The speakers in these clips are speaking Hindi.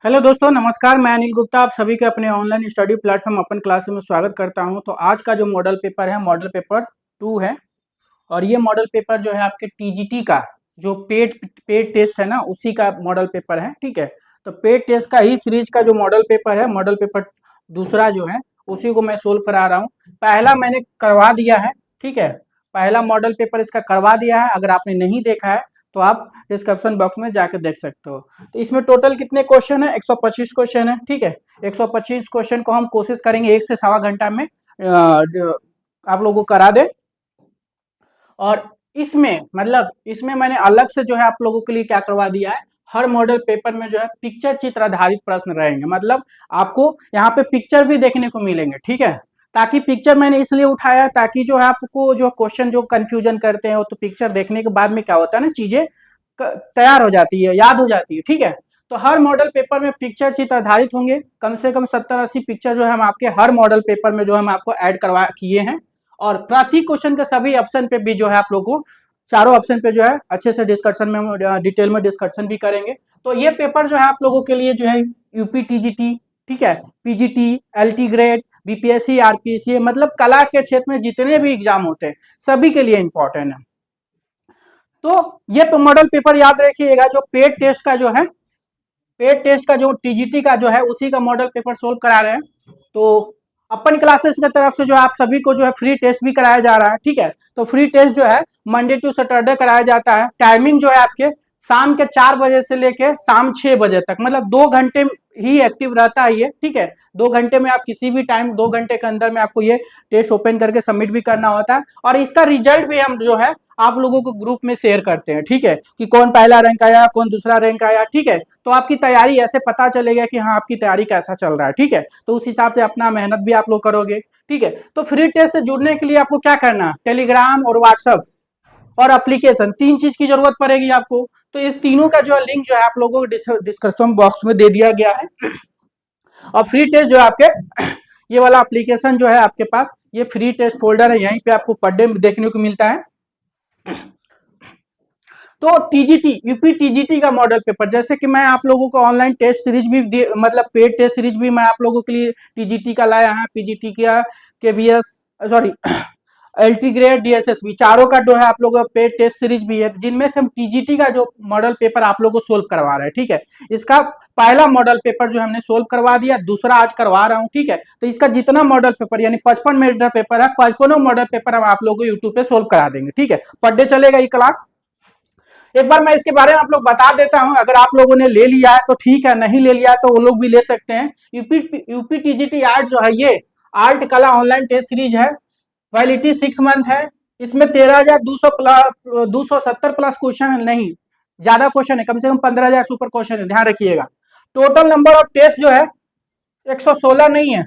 हेलो दोस्तों, नमस्कार। मैं अनिल गुप्ता आप सभी के अपने ऑनलाइन स्टडी प्लेटफॉर्म अपन क्लास में स्वागत करता हूं। तो आज का जो मॉडल पेपर है, मॉडल पेपर 2 है। और ये मॉडल पेपर जो है आपके टीजीटी का जो पेड पेड टेस्ट है ना, उसी का मॉडल पेपर है। ठीक है, तो पेड टेस्ट का ही सीरीज का जो मॉडल पेपर है, मॉडल पेपर दूसरा जो है, उसी को मैं सोल्व करा रहा हूँ। पहला मैंने करवा दिया है। ठीक है, पहला मॉडल पेपर इसका करवा दिया है। अगर आपने नहीं देखा है तो आप डिस्क्रिप्शन बॉक्स में जाकर देख सकते हो। तो इसमें टोटल कितने क्वेश्चन है? 125 क्वेश्चन है। ठीक है, 125 क्वेश्चन को हम कोशिश करेंगे 1 से सवा घंटा में आप लोगों को करा दे। और इसमें मैंने अलग से जो है आप लोगों के लिए क्या करवा दिया है, हर मॉडल पेपर में जो है पिक्चर चित्र आधारित प्रश्न रहेंगे। मतलब आपको यहाँ पे पिक्चर भी देखने को मिलेंगे। ठीक है, ताकि पिक्चर मैंने इसलिए उठाया ताकि जो है आपको जो क्वेश्चन जो कंफ्यूजन करते हैं, वो तो पिक्चर देखने के बाद में क्या होता है ना, चीजें तैयार हो जाती है, याद हो जाती है। ठीक है, तो हर मॉडल पेपर में पिक्चर चित्र आधारित होंगे। कम से कम 70-80 पिक्चर जो है हम आपके हर मॉडल पेपर में जो हम आपको ऐड करवा किए हैं। और प्रति क्वेश्चन के सभी ऑप्शन पे भी जो है आप लोगों को चारों ऑप्शन पे जो है अच्छे से डिस्कशन में डिटेल में डिस्कशन भी करेंगे। तो ये पेपर जो है आप लोगों के लिए जो है यूपी टीजीटी, ठीक है, PGT, LT grade, BPSC, RPSC, मतलब कला के क्षेत्र में जितने भी एग्जाम होते हैं सभी के लिए इंपॉर्टेंट है। तो ये मॉडल पेपर याद रखिएगा, जो पेड टेस्ट का जो है, पेड टेस्ट का जो टीजीटी का जो है, उसी का मॉडल पेपर सोल्व करा रहे हैं। तो अपन क्लासेस की तरफ से जो आप सभी को जो है फ्री टेस्ट भी कराया जा रहा है। ठीक है, तो फ्री टेस्ट जो है मंडे टू सैटरडे कराया जाता है। टाइमिंग जो है आपके शाम के 4 बजे से लेके शाम 6 बजे तक, मतलब 2 घंटे ही एक्टिव रहता है ये। ठीक है, 2 घंटे में आप किसी भी टाइम 2 घंटे के अंदर में आपको ये टेस्ट ओपन करके सबमिट भी करना होता है। और इसका रिजल्ट भी हम जो है आप लोगों को ग्रुप में शेयर करते हैं। ठीक है, कि कौन पहला रैंक आया, कौन दूसरा रैंक आया। ठीक है, तो आपकी तैयारी ऐसे पता चलेगा कि हाँ आपकी तैयारी कैसा चल रहा है। ठीक है, तो उस हिसाब से अपना मेहनत भी आप लोग करोगे। ठीक है, तो फ्री टेस्ट से जुड़ने के लिए आपको क्या करना है, टेलीग्राम और व्हाट्सएप और एप्लीकेशन, 3 चीज की जरूरत पड़ेगी आपको। तो इस तीनों का जो लिंक जो है आप लोगों को डिस्क्रिप्शन बॉक्स में दे दिया गया है। और फ्री टेस्ट जो है आपके ये वाला एप्लीकेशन जो है आपके पास, ये फ्री टेस्ट फोल्डर है, यहीं पे आपको पर डे देखने को मिलता है। तो टीजीटी, यूपी टीजीटी का मॉडल पेपर, जैसे कि मैं आप लोगों को ऑनलाइन टेस्ट सीरीज भी मतलब पेड टेस्ट सीरीज भी मैं आप लोगों के लिए टीजीटी का लाया है, पीजीटी का, KVS, sorry, LT grade, DSSB, चारों का जो है आप लोगों का पेड टेस्ट सीरीज भी है, जिनमें से हम टीजीटी का जो मॉडल पेपर आप लोगों को सोल्व करवा रहे हैं। ठीक है, इसका पहला मॉडल पेपर जो हमने सोल्व करवा दिया, दूसरा आज करवा रहा हूँ। ठीक है, तो इसका जितना मॉडल पेपर यानी 55 मॉडल पेपर है, 55 मॉडल पेपर हम आप लोगों को यूट्यूब पे सोल्व करा देंगे। ठीक है, पर डे चलेगा ये क्लास। एक बार मैं इसके बारे में आप लोग बता देता हूं, अगर आप लोगों ने ले लिया है तो ठीक है, नहीं ले लिया है तो वो लोग भी ले सकते हैं। यूपी टीजीटी आर्ट जो है, ये आर्ट कला ऑनलाइन टेस्ट सीरीज है। वैलिडिटी 6 मंथ है। इसमें 13,200 प्लस 270 प्लस क्वेश्चन नहीं, ज्यादा क्वेश्चन है, कम से कम 15,000 सुपर क्वेश्चन है, ध्यान रखिएगा। टोटल नंबर ऑफ टेस्ट जो है 116 नहीं है,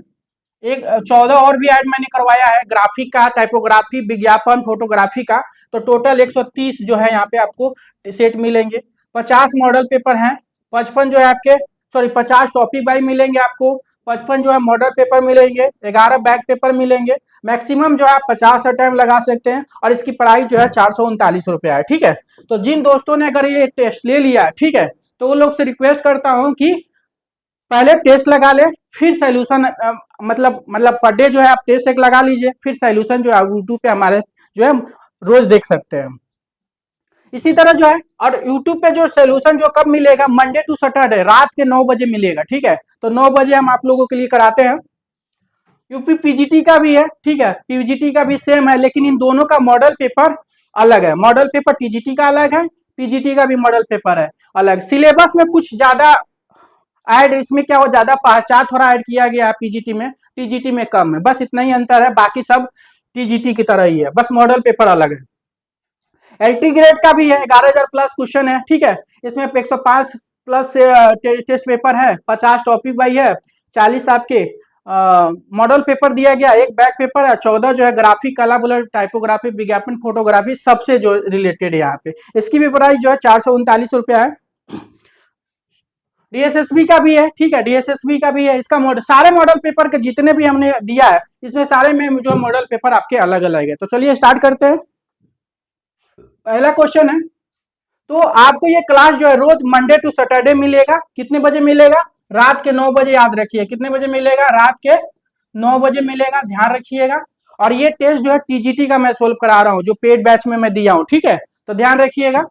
एक 14 और भी ऐड मैंने करवाया है, ग्राफिक का, टाइपोग्राफी, विज्ञापन, फोटोग्राफी का। तो टोटल 130 जो है यहाँ पे आपको सेट मिलेंगे। 50 मॉडल पेपर हैं, 55 जो है आपके, सॉरी 50 टॉपिक वाइज मिलेंगे आपको, 55 जो है मॉडल पेपर मिलेंगे, 11 बैक पेपर मिलेंगे। मैक्सिमम जो है आप 50 टाइम लगा सकते हैं। और इसकी प्राइस जो है 439 रुपया है। ठीक है, तो जिन दोस्तों ने अगर ये टेस्ट ले लिया, ठीक है, तो वो लोग से रिक्वेस्ट करता हूँ कि पहले टेस्ट लगा ले, फिर सोल्यूशन, मतलब पर डे जो है आप टेस्ट एक लगा लीजिए, फिर सोल्यूशन जो है यूट्यूब पे हमारे जो है रोज देख सकते हैं। इसी तरह जो है, और यूट्यूब पे जो सोल्यूशन जो कब मिलेगा, मंडे टू सैटरडे रात के 9 बजे मिलेगा। ठीक है, तो 9 बजे हम आप लोगों के लिए कराते हैं। यूपी पीजीटी का भी है। ठीक है, पीजीटी का भी सेम है, लेकिन इन दोनों का मॉडल पेपर अलग है। मॉडल पेपर टीजीटी का अलग है, पीजीटी का भी मॉडल पेपर है अलग। सिलेबस में कुछ ज्यादा ऐड, इसमें क्या हो, ज्यादा पहचान थोड़ा ऐड किया गया है पीजीटी में, टीजीटी में कम है, बस इतना ही अंतर है, बाकी सब टीजीटी की तरह ही है, बस मॉडल पेपर अलग है। एलटी ग्रेड का भी है, 11,000 प्लस क्वेश्चन है। ठीक है, इसमें 105 प्लस टेस्ट पेपर है, 50 टॉपिक वाइज है, 40 आपके मॉडल पेपर दिया गया, एक बैक पेपर है, 14 जो है ग्राफिक, कला, बुलेट, टाइपोग्राफी, विज्ञापन, फोटोग्राफी, सबसे जो रिलेटेड है यहाँ पे। इसकी भी प्राइस जो है 439 रुपया है। डीएसएसबी का भी है। ठीक है, डीएसएसबी का भी है। इसका मॉडल, सारे मॉडल पेपर के जितने भी हमने दिया है, इसमें सारे में जो मॉडल पेपर आपके अलग अलग है। तो चलिए स्टार्ट करते हैं। पहला क्वेश्चन है, तो आपको ये क्लास जो है रोज मंडे टू सैटरडे मिलेगा। कितने बजे मिलेगा? रात के 9 बजे याद रखिए, कितने बजे मिलेगा, रात के 9 बजे मिलेगा, ध्यान रखिएगा। और ये टेस्ट जो है टीजीटी का मैं सोल्व करा रहा हूँ, जो पेड बैच में मैं दिया हूँ, ठीक है, तो ध्यान रखिएगा।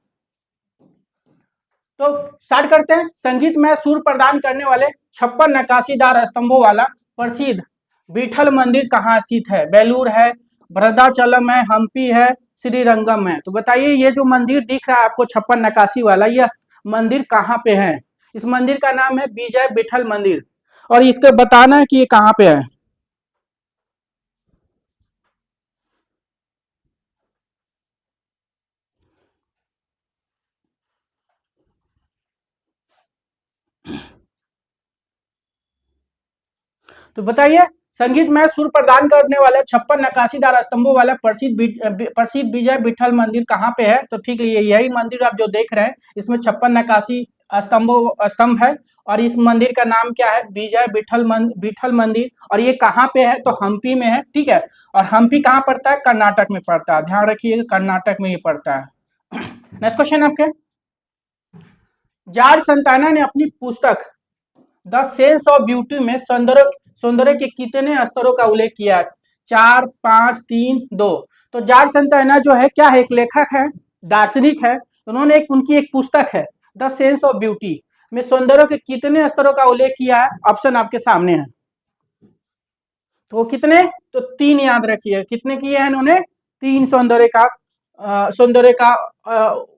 तो स्टार्ट करते हैं। संगीत में सुर प्रदान करने वाले 56 नक्काशीदार स्तंभों वाला प्रसिद्ध विठल मंदिर कहाँ स्थित है? बेलूर है, भद्राचलम है, हम्पी है, श्रीरंगम है। तो बताइए ये जो मंदिर दिख रहा है आपको 56 नक्काशी वाला, ये मंदिर कहाँ पे है? इस मंदिर का नाम है विजय विठल मंदिर, और इसको बताना है कि ये कहाँ पे है। तो बताइए संगीत में सुर प्रदान करने वाले 56 नक्काशीदार स्तंभों वाला प्रसिद्ध विजय विठल मंदिर कहाँ पे है? तो ठीक है, यही मंदिर आप जो देख रहे हैं, इसमें 56 नक्काशी स्तंभ है, और इस मंदिर का नाम क्या है? विजय विठल मंदिर। और ये कहाँ पे है? तो हम्पी में है, ठीक है। और हम्पी कहाँ पड़ता है? कर्नाटक में पड़ता है, ध्यान रखिएगा, कर्नाटक में ये पड़ता है। नेक्स्ट क्वेश्चन आपके, जॉर्ज संताना ने अपनी पुस्तक द सेंस ऑफ ब्यूटी में सौंदर्य के कितने स्तरों का उल्लेख किया? 4, 5, 3, 2। तो जॉर्ज संताना जो है क्या है? एक लेखक है, दार्शनिक है। उन्होंने उनकी एक पुस्तक है द सेंस ऑफ ब्यूटी में सौंदर्य के कितने स्तरों का उल्लेख किया है? ऑप्शन आपके सामने है। तो वो कितने? तो 3 याद रखिए, कितने किए हैं इन्होंने? 3 सौंदर्य का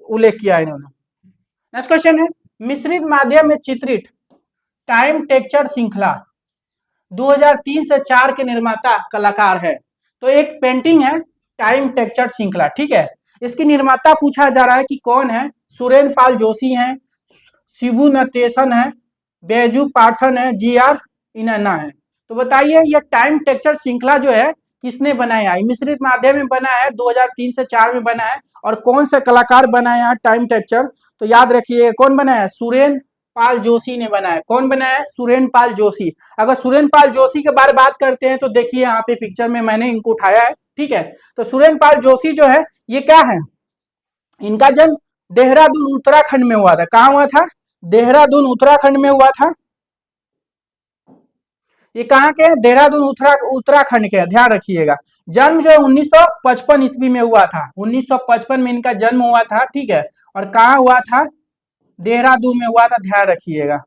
उल्लेख किया है इन्होंने। नेक्स्ट क्वेश्चन है, मिश्रित माध्यम में चित्रित टाइम टेक्सचर श्रृंखला 2003 से 4 के निर्माता कलाकार है। तो एक पेंटिंग है टाइम टेक्सचर श्रृंखला, ठीक है। इसकी निर्माता पूछा जा रहा है कि कौन है? सुरेंद्र पाल जोशी है, शिबू नटेशन है, बैजू पाठन है, GR इनाना है। तो बताइए ये टाइम टेक्सचर श्रृंखला जो है किसने बनाया है? मिश्रित माध्यम में बना है, 2003 से 4 में बना है। और कौन सा कलाकार बनाया है टाइम टेक्सचर? तो याद रखिए कौन बनाया है? सुरेंद्र पाल जोशी ने बनाया। कौन बनाया है? सुरेंद्र पाल जोशी। अगर सुरेंद्र पाल जोशी के बारे में बात करते हैं तो देखिए यहाँ पे पिक्चर में मैंने इनको उठाया है, ठीक है। तो सुरेंद्र पाल जोशी जो है ये क्या है? इनका जन्म देहरादून उत्तराखंड में हुआ था। कहाँ हुआ था? देहरादून उत्तराखंड में हुआ था। ये कहाँ के हैं? देहरादून उत्तराखंड के, ध्यान रखिएगा। जन्म जो 1955 ईस्वी में हुआ था, 1955 में इनका जन्म हुआ था, ठीक है। और कहाँ हुआ था? देहरादून में हुआ था, ध्यान रखिएगा।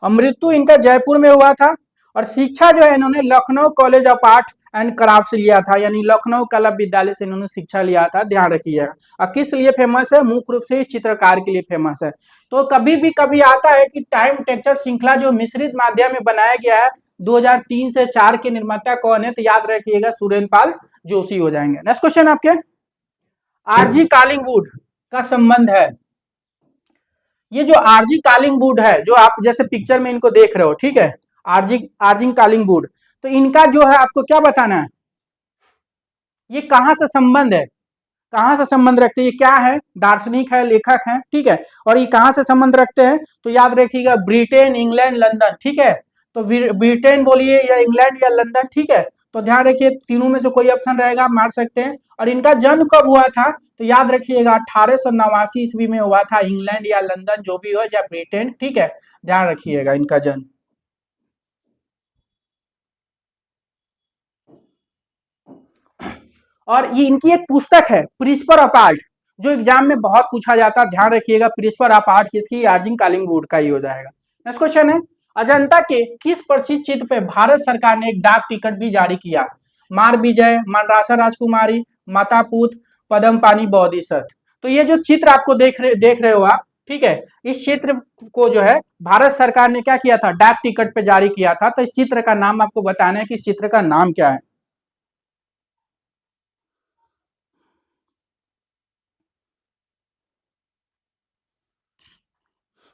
और मृत्यु इनका जयपुर में हुआ था। और शिक्षा जो है इन्होंने Lucknow college of art and craft से लिया था, यानी लखनऊ कला विद्यालय से इन्होंने शिक्षा लिया था, ध्यान रखिएगा। और किस लिए फेमस है? मुख्य रूप से चित्रकार के लिए फेमस है। तो कभी आता है कि टाइम टेक्सचर श्रृंखला जो मिश्रित माध्यम में बनाया गया है 2003 से 4 के निर्माता कौन है? तो याद रखिएगा सुरेंद्र पाल जोशी हो जाएंगे। नेक्स्ट क्वेश्चन आपके, आरजी कॉलिंगवुड का संबंध है। ये जो आरजी कॉलिंगवुड है, जो आप जैसे पिक्चर में इनको देख रहे हो, ठीक है, आरजी कॉलिंगवुड, तो इनका जो है आपको क्या बताना है? ये कहां से संबंध है? कहां से संबंध रखते हैं? ये क्या है? दार्शनिक है, लेखक है, ठीक है। और ये कहां से संबंध रखते हैं? तो याद रखिएगा ब्रिटेन, इंग्लैंड, लंदन, ठीक है। तो ब्रिटेन बोलिए या इंग्लैंड या लंदन, ठीक है। तो ध्यान रखिए तीनों में से कोई ऑप्शन रहेगा, मार सकते हैं। और इनका जन्म कब हुआ था? तो याद रखिएगा 1889 ईस्वी में हुआ था। इंग्लैंड या लंदन जो भी हो, या ब्रिटेन, ठीक है, ध्यान रखिएगा इनका जन्म। और ये इनकी एक पुस्तक है प्रिंसिपल ऑफ आर्ट, जो एग्जाम में बहुत पूछा जाता है, ध्यान रखिएगा। प्रिंसिपल ऑफ आर्ट किसकी? आर्जिंग कॉलिंगवुड का ही हो जाएगा। नेक्स्ट क्वेश्चन है, अजंता के किस प्रसिद्ध चित्र पे भारत सरकार ने एक डाक टिकट भी जारी किया? मार विजय, मनरासा राजकुमारी, माता पुत, पद्म पानी बोधिसत्व। तो ये जो चित्र आपको देख रहे हो आप, ठीक है, इस चित्र को जो है भारत सरकार ने क्या किया था? डाक टिकट पे जारी किया था। तो इस चित्र का नाम आपको बताना है कि इस चित्र का नाम क्या है।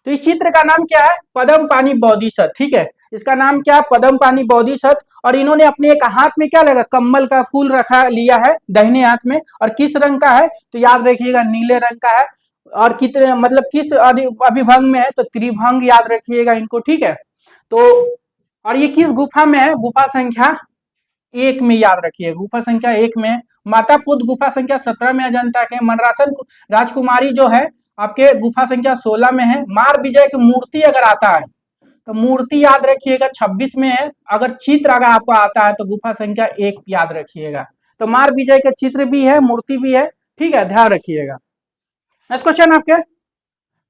तो इस चित्र का नाम क्या है? पद्म पानी बोधिसत्व, ठीक है। इसका नाम क्या? पद्म पानी बोधिसत्व। और इन्होंने अपने एक हाथ में क्या लगा? कमल का फूल रखा लिया है दाहिने हाथ में। और किस रंग का है? तो याद रखिएगा नीले रंग का है। और कितने मतलब किस अभिभंग में है? तो त्रिभंग, याद रखिएगा इनको, ठीक है। तो और ये किस गुफा में है? गुफा संख्या 1 में, याद रखिए गुफा संख्या 1 में। माता पुत गुफा संख्या 17 में अजंता के। मनरासन राजकुमारी जो है आपके गुफा संख्या 16 में है। मार विजय की मूर्ति अगर आता है तो मूर्ति याद रखिएगा 26 में है। अगर चित्र अगर आपको आता है तो गुफा संख्या 1 याद रखिएगा। तो मार विजय का चित्र भी है, मूर्ति भी है, ठीक है, ध्यान रखिएगा। नेक्स्ट क्वेश्चन आपके,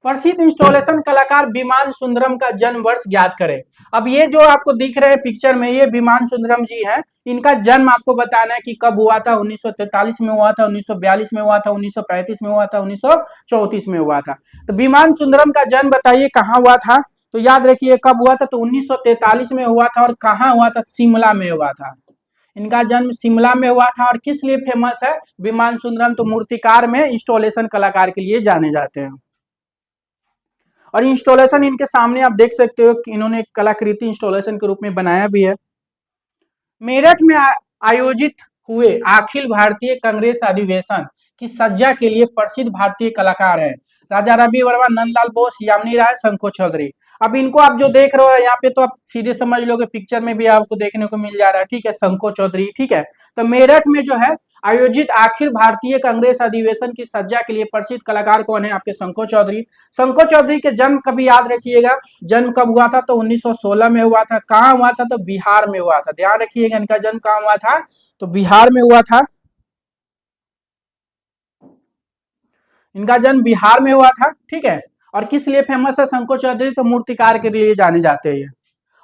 प्रसिद्ध इंस्टॉलेशन कलाकार विमान सुंदरम का जन्म वर्ष ज्ञात करें। अब ये जो आपको दिख रहे हैं पिक्चर में, ये विमान सुंदरम जी हैं। इनका जन्म आपको बताना है कि कब हुआ था। 1943 में हुआ था, 1942 में हुआ था, 1935 में हुआ था, 1934 में हुआ था। तो विमान सुंदरम का जन्म बताइए कहाँ हुआ था। तो याद रखिए कब हुआ था, तो 1943 में हुआ था। और कहाँ हुआ था, शिमला में हुआ था। इनका जन्म शिमला में हुआ था। और किस लिए फेमस है विमान सुंदरम, तो मूर्तिकार में इंस्टॉलेशन कलाकार के लिए जाने जाते हैं। और इंस्टॉलेशन इनके सामने आप देख सकते हो कि इन्होंने कलाकृति इंस्टॉलेशन के रूप में बनाया भी है। मेरठ में आयोजित हुए अखिल भारतीय कांग्रेस अधिवेशन की सज्जा के लिए प्रसिद्ध भारतीय कलाकार है। राजा रवि वर्मा, नंदलाल बोस, यामिनी राय, शंको चौधरी। अब इनको आप जो देख रहे हो यहाँ पे, तो आप सीधे समझ लोगे, पिक्चर में भी आपको देखने को मिल जा रहा है, ठीक है, शंको चौधरी, ठीक है। तो मेरठ में जो है आयोजित अखिल भारतीय कांग्रेस अधिवेशन की सज्जा के लिए प्रसिद्ध कलाकार कौन है, आपके शंको चौधरी। शंको चौधरी के जन्म कभी याद रखिएगा, जन्म कब हुआ था, तो 1916 में हुआ था। कहाँ हुआ था, तो बिहार में हुआ था। ध्यान रखिएगा इनका जन्म कहाँ हुआ था, तो बिहार में हुआ था। इनका जन्म बिहार में हुआ था, ठीक है। और किस लिए फेमस है शंको चौधरी, तो मूर्तिकार के लिए जाने जाते हैं।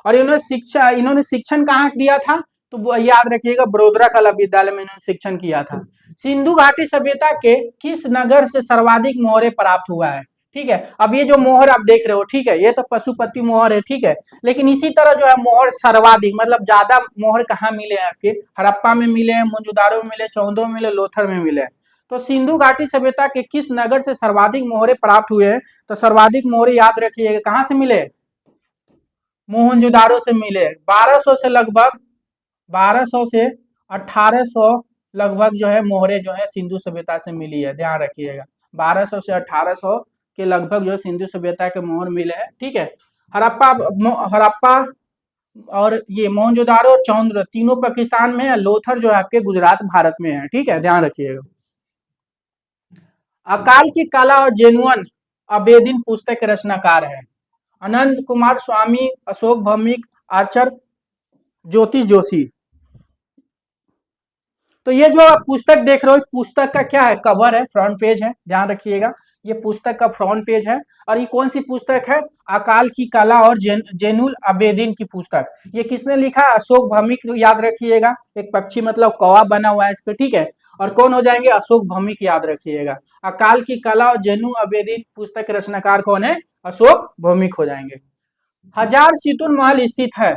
और इन्होंने शिक्षण कहाँ दिया था, तो याद रखिएगा बड़ोदरा कला विद्यालय में इन्होंने शिक्षण किया था। सिंधु घाटी सभ्यता के किस नगर से सर्वाधिक मोहरे प्राप्त हुआ है, ठीक है। अब ये जो मोहर आप देख रहे हो, ठीक है, ये तो पशुपति मोहर है, ठीक है। लेकिन इसी तरह जो है मोहर सर्वाधिक मतलब ज्यादा मोहर कहाँ मिले हैं, आपके हड़प्पा में मिले हैं, मोहनजोदाड़ो में मिले, चौंदो में मिले, लोथर में मिले। तो सिंधु घाटी सभ्यता के किस नगर से सर्वाधिक मोहरे प्राप्त हुए हैं, तो सर्वाधिक मोहरे याद रखिएगा कहाँ से मिले, मोहनजोदाड़ो से मिले। 1200 से लगभग 1200 से 1800 लगभग जो है मोहरे जो है सिंधु सभ्यता से मिली है, ध्यान रखिएगा। 1200 से 1800 के लगभग जो है सिंधु सभ्यता के मोहर मिले हैं, ठीक है। हड़प्पा हड़प्पा और ये मोहनजोदाड़ो और चौंद्र तीनों पाकिस्तान में है, लोथर जो है आपके गुजरात भारत में है, ठीक है, ध्यान रखिएगा। अकाल की कला और जेनुअन आबेदीन पुस्तक के रचनाकार है। अनंत कुमार स्वामी, अशोक भौमिक, आर्चर, ज्योतिष जोशी। तो ये जो आप पुस्तक देख रहे हो, पुस्तक का क्या है, कवर है, फ्रंट पेज है, ध्यान रखिएगा। ये पुस्तक का फ्रंट पेज है। और ये कौन सी पुस्तक है, अकाल की कला और जेनुल आबेदीन की पुस्तक। ये किसने लिखा, अशोक भौमिक, याद रखिएगा। एक पक्षी मतलब कौवा बना हुआ है इस पे, ठीक है। और कौन हो जाएंगे, अशोक भौमिक, याद रखिएगा। अकाल की कला और जेनु आबेदीन पुस्तक के रचनाकार कौन है, अशोक भौमिक हो जाएंगे। हजार सितुन महल स्थित है।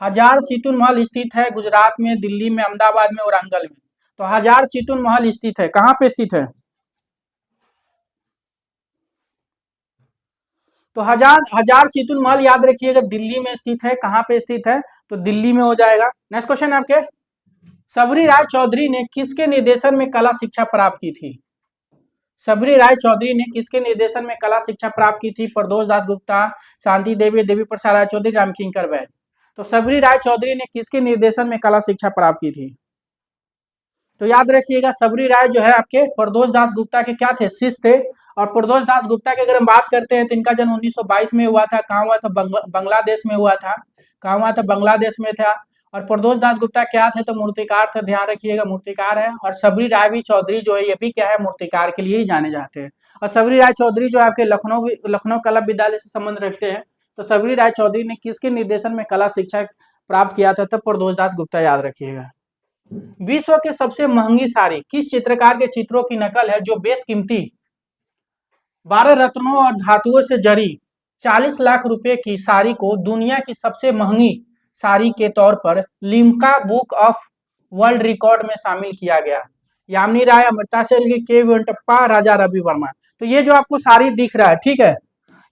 हजार सितुन महल स्थित है गुजरात में, दिल्ली में, अहमदाबाद में, औरंगल में। तो हजार सितुन महल स्थित है, कहाँ पे स्थित है, तो हजार हजार सितुन महल याद रखिएगा दिल्ली में स्थित है। कहाँ पे स्थित है, तो दिल्ली में हो जाएगा। नेक्स्ट क्वेश्चन आपके, सबरी राय चौधरी ने किसके निर्देशन में कला शिक्षा प्राप्त की थी। सबरी राय चौधरी ने किसके निर्देशन में कला शिक्षा प्राप्त की थी, प्रदोष दास गुप्ता, शांति देवी, देवी प्रसाद राय चौधरी, रामकिंकर वैद्य। तो सबरी राय चौधरी ने किसके निर्देशन में कला शिक्षा प्राप्त की थी, तो याद रखिएगा सबरी राय जो है आपके प्रदोष दास गुप्ता के क्या थे, शिष्य थे। और प्रदोष दास गुप्ता की अगर हम बात करते हैं तो इनका जन्म 1922 में हुआ था। कहाँ हुआ था, बांग्लादेश में हुआ था। कहाँ हुआ था, बांग्लादेश में था। और प्रदोष दास गुप्ता क्या थे, तो मूर्तिकार थे, ध्यान रखिएगा मूर्तिकार है। और सबरी राय भी चौधरी जो है ये भी क्या है, मूर्तिकार के लिए ही जाने जाते हैं। और सबरी राय चौधरी जो आपके लखनऊ कला विद्यालय से संबंध रखते हैं। तो सबरी राय चौधरी ने किसके निर्देशन में कला शिक्षा प्राप्त किया था, तब प्रदोष दास गुप्ता, याद रखिएगा। विश्व के सबसे महंगी साड़ी किस चित्रकार के चित्रों की नकल है, जो बेशकीमती 12 रत्नों और धातुओं से जड़ी 40 लाख रुपए की साड़ी को दुनिया की सबसे महंगी साड़ी के तौर पर Limca book of world record में शामिल किया गया। यामिनी राय, अमृता सेन, के वेंकटप्पा, राजा रवि वर्मा। तो ये जो आपको साड़ी दिख रहा है, ठीक है,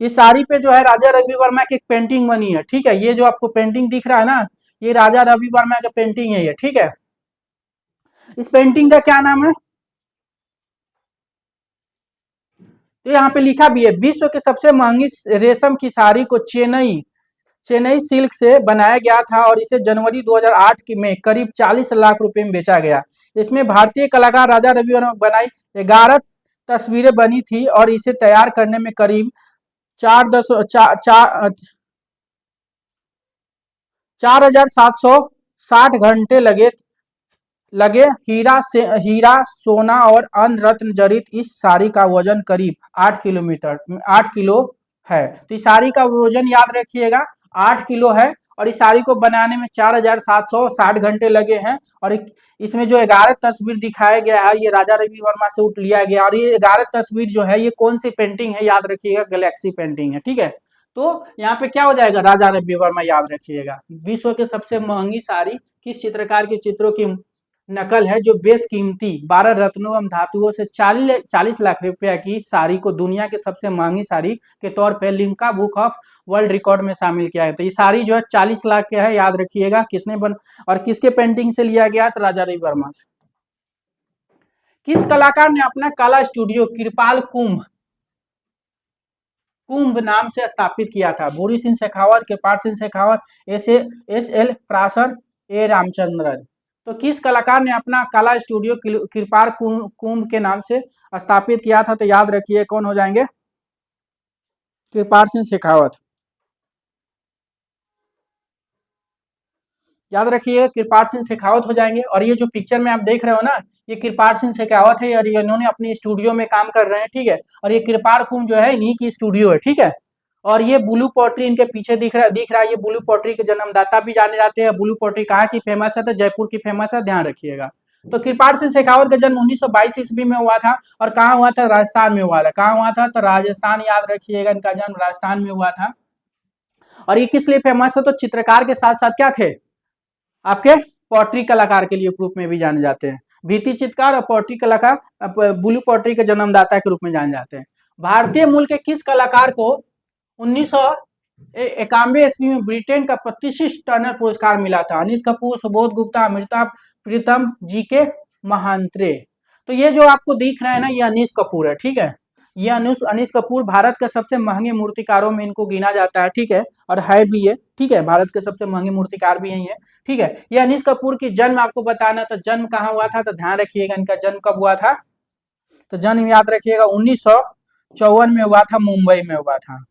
इस साड़ी पे जो है राजा रवि वर्मा की एक पेंटिंग बनी है, ठीक है। ये जो आपको पेंटिंग दिख रहा है ना, ये राजा रवि वर्मा का पेंटिंग है ये, ठीक है। इस पेंटिंग का क्या नाम है, तो यहाँ पे लिखा भी है, विश्व के सबसे महंगी रेशम की साड़ी को चेन्नई चेन्नई सिल्क से बनाया गया था और इसे जनवरी 2008 में करीब 40 लाख रुपए में बेचा गया। इसमें भारतीय कलाकार राजा रवि वर्मा बनाई 11 तस्वीरें बनी थी और इसे तैयार करने में करीब 4 4,760 घंटे लगे हीरा सोना और अन्य रत्न जड़ित इस साड़ी का वजन करीब 8 किलो है। तो इस साड़ी का वजन याद रखिएगा 8 किलो है और इस साड़ी को बनाने में 4,760 घंटे लगे हैं। और इसमें जो 11 तस्वीर दिखाया गया है ये राजा रवि वर्मा से उठ लिया गया और ये 11 तस्वीर जो है ये कौन सी पेंटिंग है याद रखिएगा, गैलेक्सी पेंटिंग है। ठीक है, तो यहाँ पे क्या हो जाएगा, राजा रवि वर्मा याद रखिएगा। विश्व के सबसे महंगी साड़ी किस चित्रकार के चित्रों की नकल है जो बेशकीमती 12 रत्नों एवं धातुओं से 40 लाख रुपया की साड़ी को दुनिया के सबसे महंगी साड़ी के तौर पर Limca book of world record में शामिल किया है। तो ये साड़ी जो है 40 लाख के है, याद रखिएगा। किसने और किसके पेंटिंग से लिया गया, तो राजा रवि वर्मा से। किस कलाकार ने अपना कला स्टूडियो कृपाल कुंभ नाम से स्थापित किया था? भूरी सिंह शेखावत, कृपाल सिंह शेखावत, एस एल प्रासर, ए रामचंद्रन। तो किस कलाकार ने अपना कला स्टूडियो कृपाल कुंभ के नाम से स्थापित किया था? तो याद रखिए कौन हो जाएंगे, कृपाल सिंह शेखावत। याद रखिए कृपाल सिंह शेखावत हो जाएंगे। और ये जो पिक्चर में आप देख रहे हो ना, ये कृपाल सिंह शेखावत है और ये इन्होंने अपने स्टूडियो में काम कर रहे हैं। ठीक है, और ये कृपाल कुंभ जो है इन्हीं की स्टूडियो है। ठीक है, और ये ब्लू पोट्री इनके पीछे दिख रहा है। ये ब्लू पोट्री के जन्मदाता भी जाने जाते हैं। ब्लू पोट्री कहाँ की फेमस है, तो जयपुर की फेमस है, ध्यान रखिएगा। तो कृपाल सिंह शेखावत का जन्म 1922 ईस्वी में हुआ था और कहाँ हुआ था, राजस्थान में हुआ था। कहाँ हुआ था, तो राजस्थान, याद रखिएगा इनका जन्म राजस्थान में हुआ था। और ये किस लिए फेमस है, तो चित्रकार के साथ साथ क्या थे, आपके पॉटरी कलाकार के लिए रूप में भी जाने जाते हैं। भित्ति चित्रकार और पॉटरी कलाकार ब्लू पॉटरी के जन्मदाता के रूप में जाने जाते हैं। भारतीय मूल के किस कलाकार को 1991 ईस्वी में ब्रिटेन का प्रतिष्ठित टर्नर पुरस्कार मिला था? अनिश कपूर, सुबोध गुप्ता, अमृता प्रीतम, जी के महांत्रे। तो ये जो आपको दिख रहा है ना, ये अनिश कपूर है। ठीक है, ये अनिश कपूर भारत के सबसे महंगे मूर्तिकारों में इनको गिना जाता है। ठीक है, और है भी ये। ठीक है, भारत के सबसे महंगे मूर्तिकार भी यही है। ठीक है, ये अनिश कपूर की जन्म आपको बताना, तो जन्म कहाँ हुआ था, तो ध्यान रखिएगा इनका जन्म कब हुआ था, तो जन्म याद रखिएगा 1954 में हुआ था, मुंबई में हुआ था।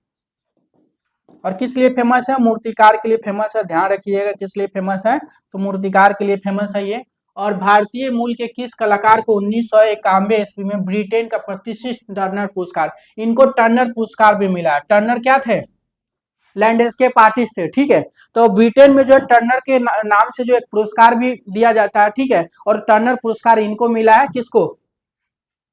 और किस लिए फेमस है, मूर्तिकार के लिए फेमस है। ध्यान रखिएगा किस लिए फेमस है, तो मूर्तिकार के लिए फेमस है ये। और भारतीय मूल के किस कलाकार को 1991 ईस्वी में ब्रिटेन का प्रतिष्ठित टर्नर पुरस्कार, इनको टर्नर पुरस्कार भी मिला है। टर्नर क्या थे, लैंडस्केप आर्टिस्ट थे। ठीक है, तो ब्रिटेन में जो है टर्नर के नाम से जो एक पुरस्कार भी दिया जाता है। ठीक है, और टर्नर पुरस्कार इनको मिला है, किसको,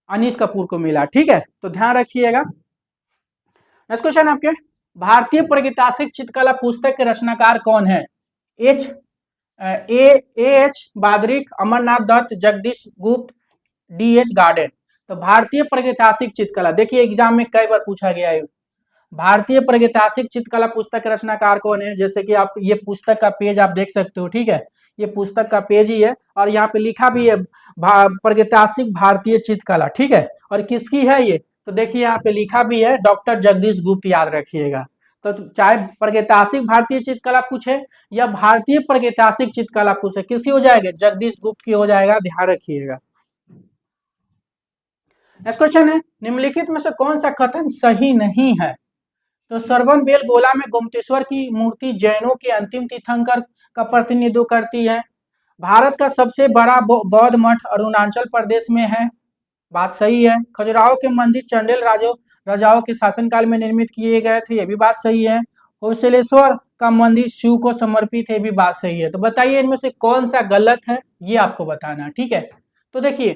अनिश कपूर को मिला। ठीक है, तो ध्यान रखिएगा। नेक्स्ट क्वेश्चन आपके, भारतीय प्रागैतिहासिक चित्रकला पुस्तक के रचनाकार कौन है? एच बादरिक, अमरनाथ दत्त, जगदीश गुप्त, डी.एच. गार्डन। तो भारतीय प्रागैतिहासिक चित्रकला, देखिए एग्जाम में कई बार पूछा गया है। भारतीय प्रागैतिहासिक चित्रकला पुस्तक के रचनाकार कौन है? जैसे कि आप ये पुस्तक का पेज आप देख सकते हो। ठीक है, ये पुस्तक का पेज ही है और यहाँ पे लिखा भी है प्रागैतिहासिक भारतीय चित्रकला। ठीक है, और किसकी है ये, तो देखिए यहाँ पे लिखा भी है डॉक्टर जगदीश गुप्त, याद रखिएगा। तो चाहे प्रागैतिहासिक भारतीय चित्रकला पूछे या भारतीय प्रागैतिहासिक चित्रकला पूछे, किसकी हो जाएगा, जगदीश गुप्त की हो जाएगा, ध्यान रखिएगा। नेक्स्ट क्वेश्चन है, निम्नलिखित में से कौन सा कथन सही नहीं है? तो सरवन बेलगोला में गोमतेश्वर की मूर्ति जैनों के अंतिम तीर्थंकर का प्रतिनिधित्व करती है। भारत का सबसे बड़ा बौद्ध मठ अरुणाचल प्रदेश में है, बात सही है। खजुराहो के मंदिर चंडेल राजाओं के शासनकाल में निर्मित किए गए थे, ये भी बात सही है। होसलेश्वर का मंदिर शिव को समर्पित है, ये भी बात सही है। तो बताइए इनमें से कौन सा गलत है, ये आपको बताना है। ठीक है, तो देखिए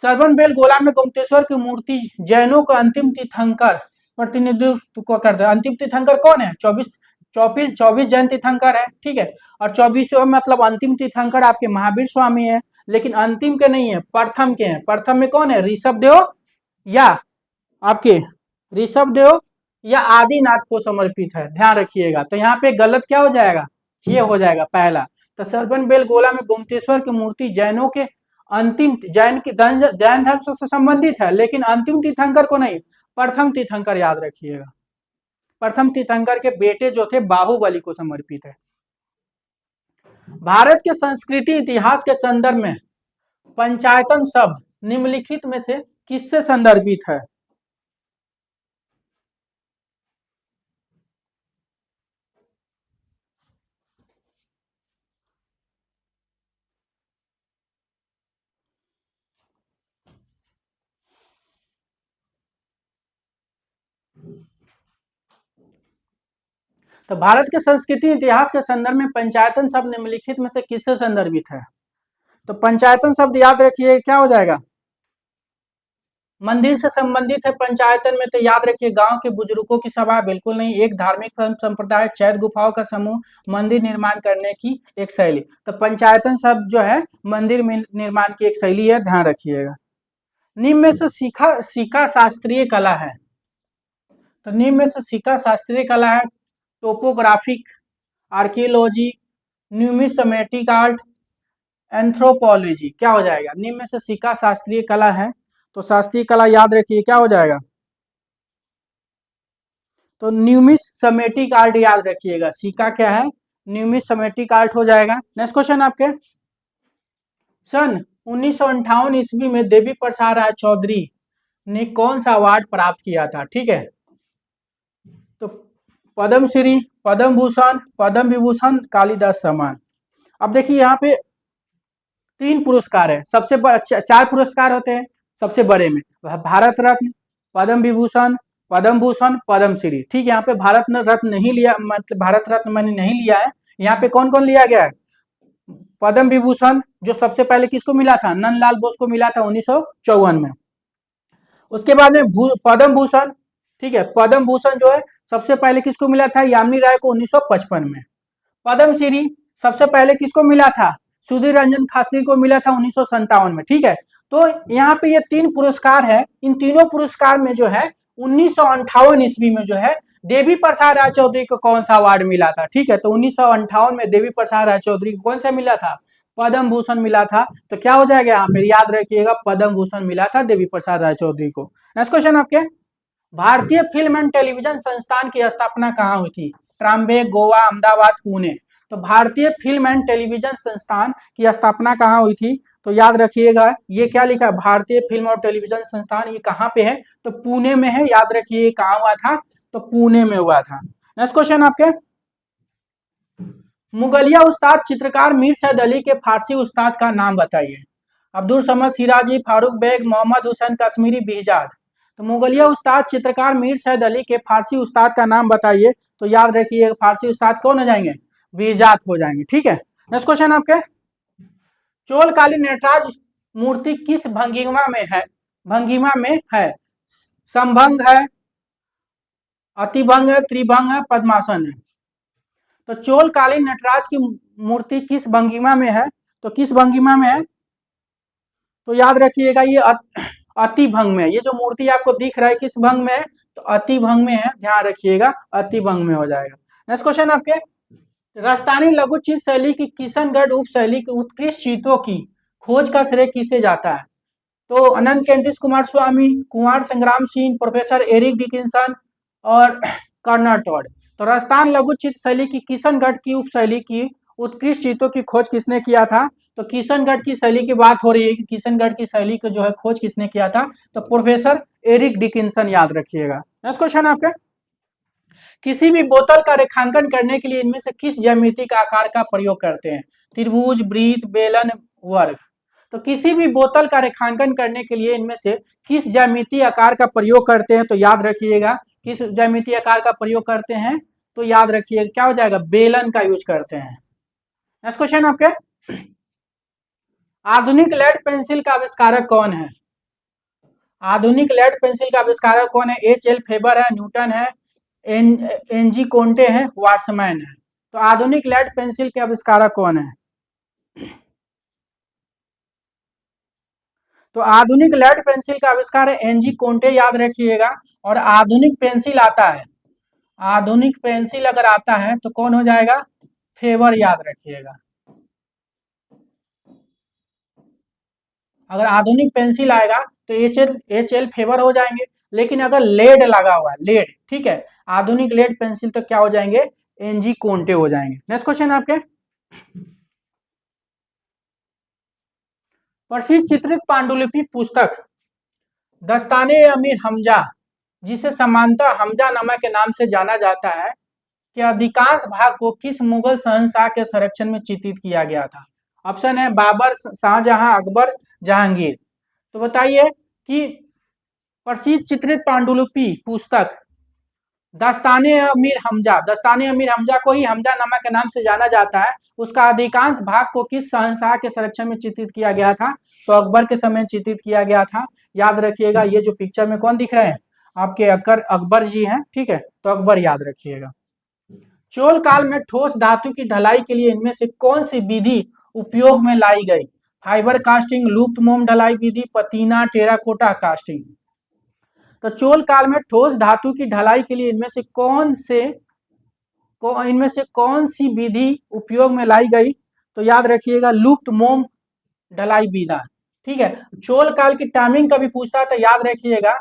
सरवन बेलगोला में गोमतेश्वर की मूर्ति जैनों का अंतिम तीर्थंकर प्रतिनिधित्व को करता है। अंतिम तीर्थंकर कौन है, 24 जैन तीर्थंकर है। ठीक है, और 24 मतलब अंतिम तीर्थंकर आपके महावीर स्वामी है, लेकिन अंतिम के नहीं है, प्रथम के हैं। प्रथम में कौन है, ऋषभ देव या आपके ऋषभ देव या आदिनाथ को समर्पित है, ध्यान रखिएगा। तो यहाँ पे गलत क्या हो जाएगा, ये हो जाएगा पहला। तो सरवन बेलगोला में गोमतेश्वर की मूर्ति जैनों के अंतिम जैन धर्म से संबंधित है, लेकिन अंतिम तीर्थंकर को नहीं, प्रथम तीर्थंकर, याद रखिएगा। प्रथम तीर्थंकर के बेटे जो थे बाहुबली को समर्पित है। भारत के संस्कृति इतिहास के संदर्भ में पंचायतन शब्द निम्नलिखित में से किससे संदर्भित है? तो भारत के संस्कृति इतिहास के संदर्भ में पंचायतन शब्द निम्नलिखित में से किससे संदर्भित है? तो पंचायतन शब्द याद रखिए क्या हो जाएगा? मंदिर से संबंधित है पंचायतन में, तो याद रखिए गांव के बुजुर्गों की सभा बिल्कुल नहीं। एक धार्मिक संप्रदाय, चैत्य गुफाओं का समूह, मंदिर निर्माण करने की एक शैली। तो पंचायतन शब्द जो है मंदिर में निर्माण की एक शैली है, ध्यान रखिएगा। निम्न में से सिक्का शास्त्रीय कला है। तो निम्न में से सिक्का शास्त्रीय कला है topographic, archaeology, numismatic art, anthropology. क्या हो जाएगा? निम्न में से सिक्का शास्त्रीय कला है, तो शास्त्रीय कला याद रखिए क्या हो जाएगा? तो न्यूमिसमेटिक आर्ट याद रखिएगा। सिक्का क्या है? न्यूमिसमेटिक आर्ट हो जाएगा। नेक्स्ट क्वेश्चन आपके, सन 1958 ईस्वी में देवी प्रसाद राय चौधरी ने कौन सा अवार्ड प्राप्त किया था? ठीक है, तो पद्मश्री, पद्म भूषण, पद्म विभूषण, कालिदास सम्मान। अब देखिए यहाँ पे 3 पुरस्कार है, सबसे 4 पुरस्कार होते हैं सबसे बड़े में, भारत रत्न, पद्म विभूषण, पद्म भूषण, पद्मश्री। ठीक है, यहाँ पे भारत रत्न नहीं लिया, मतलब भारत रत्न मैंने नहीं लिया है। यहाँ पे कौन कौन लिया गया है? पद्म विभूषण जो सबसे पहले किसको मिला था? नंदलाल बोस को मिला था 1954 में। उसके बाद में पद्म भूषण, ठीक है, पद्म भूषण जो है सबसे पहले किसको मिला था? यामिनी राय को 1955 में। पद्मश्री सबसे पहले किसको मिला था? सुधीर रंजन खासी को मिला था 1957 में। ठीक है, तो यहाँ पे ये 3 पुरस्कार है। इन तीनों पुरस्कार में जो है 1958 ईस्वी में जो है देवी प्रसाद राय चौधरी को कौन सा अवार्ड मिला था? ठीक है, तो 1958 में देवी प्रसाद राय चौधरी को कौन सा मिला था? पद्म भूषण मिला था। तो क्या हो जाएगा यहाँ पे? याद रखिएगा पद्म भूषण मिला था देवी प्रसाद राय चौधरी को। नेक्स्ट क्वेश्चन आपके, भारतीय फिल्म एंड टेलीविजन संस्थान की स्थापना कहाँ हुई थी? ट्राम्बे, गोवा, अहमदाबाद, पुणे। तो भारतीय फिल्म एंड टेलीविजन संस्थान की स्थापना कहाँ हुई थी? तो याद रखिएगा ये क्या लिखा है? भारतीय फिल्म और टेलीविजन संस्थान, ये कहाँ पे है? तो पुणे में है। याद रखिए कहाँ हुआ था? तो पुणे में हुआ था। नेक्स्ट क्वेश्चन आपके, मुगलिया उस्ताद चित्रकार मीर सैयद अली के फारसी उस्ताद का नाम बताइए। अब्दुल समद सिराजी, फारूक बेग, मोहम्मद हुसैन कश्मीरी, बिहजाद। तो मुगलिया उस्ताद चित्रकार मीर सैयद अली के फारसी उस्ताद का नाम बताइए। तो याद रखिए फारसी उस्ताद कौन हो जाएंगे? बिहजाद हो जाएंगे। ठीक है, नेक्स्ट क्वेश्चन आपके, चोलकालीन नटराज मूर्ति किस भंगिमा में है? भंगिमा में है, संभंग है, अतिभंग है, त्रिभंग है, पद्मासन है। तो चोलकालीन नटराज की मूर्ति किस भंगिमा में है? तो किस भंगिमा में है? तो याद रखिएगा ये अति भंग में। ये जो मूर्ति आपको दिख रहा है किस भंग में है? तो अति भंग में है, ध्यान रखिएगा अति भंग में हो जाएगा। नेक्स्ट क्वेश्चन आपके, राजस्थानी लघु चित्र शैली की किशनगढ़ उप शैली की उत्कृष्ट चित्रों की खोज का श्रेय किसे जाता है? तो अनंत केंद्रित कुमार स्वामी, कुमार संग्राम सिंह, प्रोफेसर एरिक डिकिंसन और कर्नल टॉड। तो राजस्थान लघु चित्र शैली की किशनगढ़ की उप शैली की उत्कृष्ट चित्रों की खोज किसने किया था? तो किशनगढ़ की शैली की बात हो रही है कि किशनगढ़ की शैली को जो है खोज किसने किया था? तो प्रोफेसर एरिक डिकिंसन, याद रखिएगा। नेक्स्ट क्वेश्चन आपका, किसी भी बोतल का रेखांकन करने के लिए इनमें से किस ज्यामिति का आकार का प्रयोग करते हैं? त्रिभुज, वृत्त, बेलन, वर्ग। तो किसी भी बोतल का रेखांकन करने के लिए इनमें से किस ज्यामिति आकार का प्रयोग करते हैं? तो याद रखिएगा किस ज्यामिति आकार का प्रयोग करते हैं? तो याद रखिएगा क्या हो जाएगा? बेलन का यूज करते हैं। नेक्स्ट क्वेश्चन आपके, आधुनिक लेड पेंसिल का आविष्कारक कौन है? आधुनिक लेड पेंसिल का आविष्कारक कौन है? H.L. फेबर है, न्यूटन है, एनजी कोंटे है, वाट्समैन है। तो आधुनिक लेड पेंसिल के आविष्कारक कौन है? तो आधुनिक लेड पेंसिल का आविष्कार है एनजी कोंटे, याद रखिएगा। और आधुनिक पेंसिल आता है, आधुनिक पेंसिल अगर आता है तो कौन हो जाएगा? फेबर, याद रखिएगा। अगर आधुनिक पेंसिल आएगा तो एच एल फेबर हो जाएंगे। लेकिन अगर लेड लगा हुआ है, लेड, ठीक है, आधुनिक लेड पेंसिल तो क्या हो जाएंगे? एनजी कोंटे हो जाएंगे। नेक्स्ट क्वेश्चन आपके, प्रसिद्ध चित्रित पांडुलिपि पुस्तक दस्ताने अमीर हमजा, जिसे समानता हमजा नामा के नाम से जाना जाता है, के अधिकांश भाग को किस मुगल शहंशाह के संरक्षण में चित्रित किया गया था? ऑप्शन है बाबर, शाहजहां, अकबर, जहांगीर। तो बताइए कि प्रसिद्ध चित्रित पांडुलिपि पुस्तक दस्ताने अमीर हमजा, दस्ताने अमीर हमजा को ही हमजानामा के नाम से जाना जाता है। उसका अधिकांश भाग को किस शहंशाह के संरक्षण में चित्रित किया गया था? तो अकबर के समय चित्रित किया गया था। याद रखिएगा, ये जो पिक्चर में कौन दिख रहे हैं आपके अकबर जी हैं, ठीक है, तो अकबर याद रखिएगा। चोल काल में ठोस धातु की ढलाई के लिए इनमें से कौन सी विधि उपयोग में लाई गई? फाइबर कास्टिंग, लुप्त मोम ढलाई विधि, पतीना, टेराकोटा कास्टिंग। तो चोल काल में ठोस धातु की ढलाई के लिए इनमें से कौन सी विधि उपयोग में लाई गई? तो याद रखिएगा लुप्त मोम ढलाई विधा, ठीक है। चोल काल की टाइमिंग कभी पूछता है तो याद रखिएगा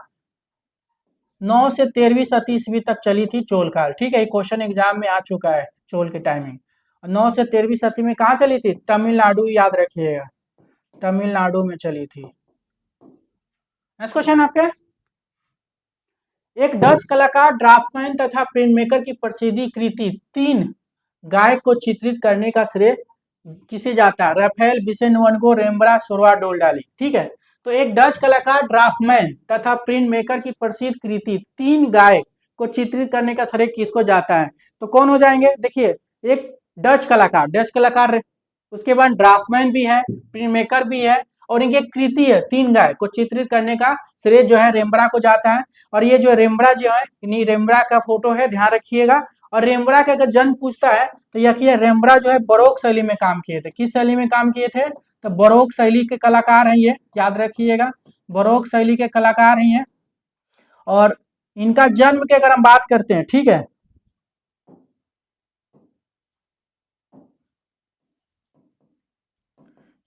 9 से 13वीं सदी ईस्वी तक चली थी चोल काल, ठीक है। ये क्वेश्चन एग्जाम में आ चुका है चोल की टाइमिंग। 9 से 13वीं सदी में कहाँ चली थी? तमिलनाडु, याद रखिएगा तमिलनाडु में चली थी। नेक्स्ट क्वेश्चन आपके, एक डच कलाकार, ड्राफ्टमैन तथा प्रिंट मेकर की प्रसिद्धि कृति 3 गायक को चित्रित करने का श्रेय किसे जाता है? राफेल, विसेंट वैन गो, रेम्ब्रांड, साल्वाडोर डाली, ठीक है। तो एक डच कलाकार, ड्राफ्टमैन तथा प्रिंट मेकर की प्रसिद्ध कृति 3 गायक को चित्रित करने का श्रेय किसको जाता है? तो कौन हो जाएंगे? देखिए, एक डच कलाकार, उसके बाद ड्राफ्टमैन भी है, प्रिंट मेकर भी है, और इनकी कृति है 3 गायक को चित्रित करने का श्रेय जो है रेम्ब्रांड को जाता है। और ये जो रेम्ब्रांड जो है, रेम्ब्रांड का फोटो है, ध्यान रखिएगा। और रेम्ब्रांड का अगर जन्म पूछता है तो यह रेम्ब्रांड जो है बरोक शैली में काम किए थे। किस शैली में काम किए थे? तो बरोक शैली के कलाकार हैं ये, याद रखिएगा बरोक शैली के कलाकार हैं ये। और इनका जन्म की अगर हम बात करते हैं, ठीक है,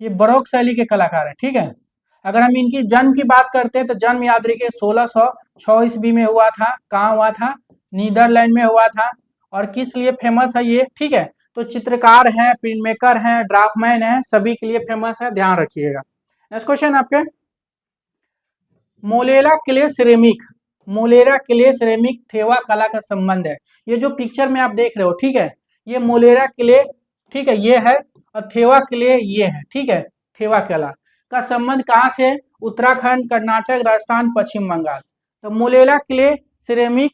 ये बरोक शैली के कलाकार हैं, ठीक है। अगर हम इनकी जन्म की बात करते हैं तो जन्म याद रखिए 1606 ईस्वी में हुआ था। कहाँ हुआ था? नीदरलैंड में हुआ था। और किस लिए फेमस है ये? ठीक है, तो चित्रकार हैं, प्रिंट मेकर हैं, ड्राफ्टमैन हैं, सभी के लिए फेमस है, ध्यान रखिएगा। नेक्स्ट क्वेश्चन आपके, मोलेरा क्ले सिरेमिक थेवा कला का संबंध है। ये जो पिक्चर में आप देख रहे हो, ठीक है, ये मोलेरा क्ले, ठीक है, ये है, और थेवा क्ले ये है, ठीक है। थेवा कला का संबंध कहाँ से है? उत्तराखंड, कर्नाटक, राजस्थान, पश्चिम बंगाल। तो मोलेरा क्ले सिरेमिक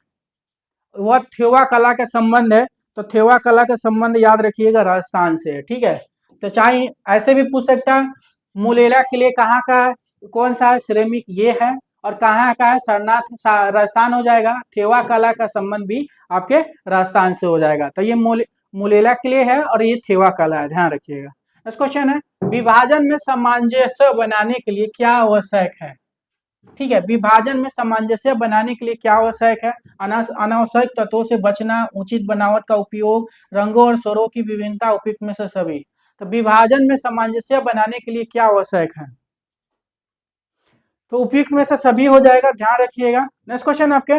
वह थेवा कला का संबंध है, तो थेवा कला का संबंध याद रखिएगा राजस्थान से है, ठीक है। तो चाहे ऐसे भी पूछ सकता है मोलेरा क्ले कहाँ का है, कौन सा है? सिरेमिक ये है। और कहाँ का है? सरनाथ, राजस्थान हो जाएगा। थेवा कला का संबंध भी आपके राजस्थान से हो जाएगा। तो ये मोलेरा क्ले है और ये थेवा कला है, ध्यान रखिएगा। नेक्स्ट क्वेश्चन है, विभाजन में सामंजस्य बनाने के लिए क्या आवश्यक है? ठीक है, विभाजन में सामंजस्य बनाने के लिए क्या आवश्यक है? अनावश्यक तत्वों से बचना, उचित बनावट का उपयोग, रंगों और स्वरों की विभिन्नता, उपयुक्त में से सभी। तो विभाजन में सामंजस्य बनाने के लिए क्या आवश्यक है? तो उपयुक्त में से सभी हो जाएगा, ध्यान रखिएगा। नेक्स्ट क्वेश्चन आपके,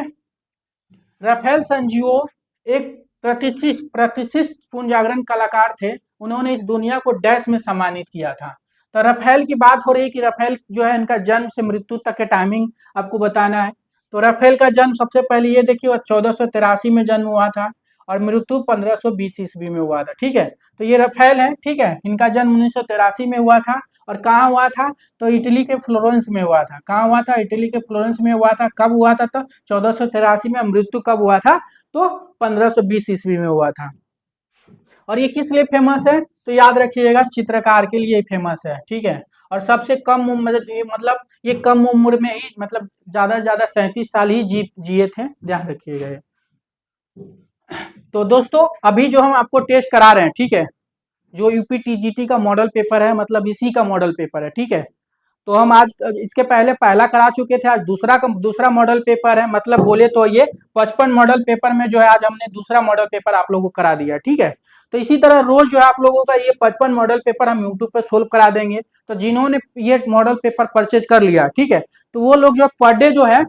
राफेल संजीवो एक प्रतिष्ठित पुनर्जागरण कलाकार थे। उन्होंने इस दुनिया को डैश में सम्मानित किया था। तो राफेल की बात हो रही है कि राफेल जो है इनका जन्म से मृत्यु तक के टाइमिंग आपको बताना है। तो राफेल का जन्म सबसे पहले ये देखिए 1483 में जन्म हुआ था और मृत्यु 1520 ईस्वी में हुआ था, ठीक है। तो ये राफेल है, ठीक है, इनका जन्म 1983 में हुआ था। और कहाँ हुआ था? तो इटली के फ्लोरेंस में हुआ था। कहाँ हुआ था? इटली के फ्लोरेंस में हुआ था। कब हुआ था? तो 1483 में। मृत्यु कब हुआ था? तो 1520 ईस्वी में हुआ था। और ये किस लिए फेमस है? तो याद रखिएगा चित्रकार के लिए फेमस है, ठीक है। और सबसे कम उम्र, मतलब ये कम उम्र में ही, मतलब ज्यादा से ज्यादा 37 साल ही जिए थे, ध्यान रखिएगा ये। तो दोस्तों अभी जो हम आपको टेस्ट करा रहे हैं, ठीक है, जो यूपी टीजीटी का मॉडल पेपर है, मतलब इसी का मॉडल पेपर है, ठीक है। तो हम आज इसके पहले पहला करा चुके थे, आज दूसरा मॉडल पेपर है। मतलब बोले तो ये 55 मॉडल पेपर में जो है आज हमने दूसरा मॉडल पेपर आप लोगों को करा दिया, ठीक है। तो इसी तरह रोज जो है आप लोगों का ये 55 मॉडल पेपर हम यूट्यूब पे सोल्व करा देंगे। तो जिन्होंने ये मॉडल पेपर परचेज कर लिया, ठीक है, तो वो लोग जो पर डे जो है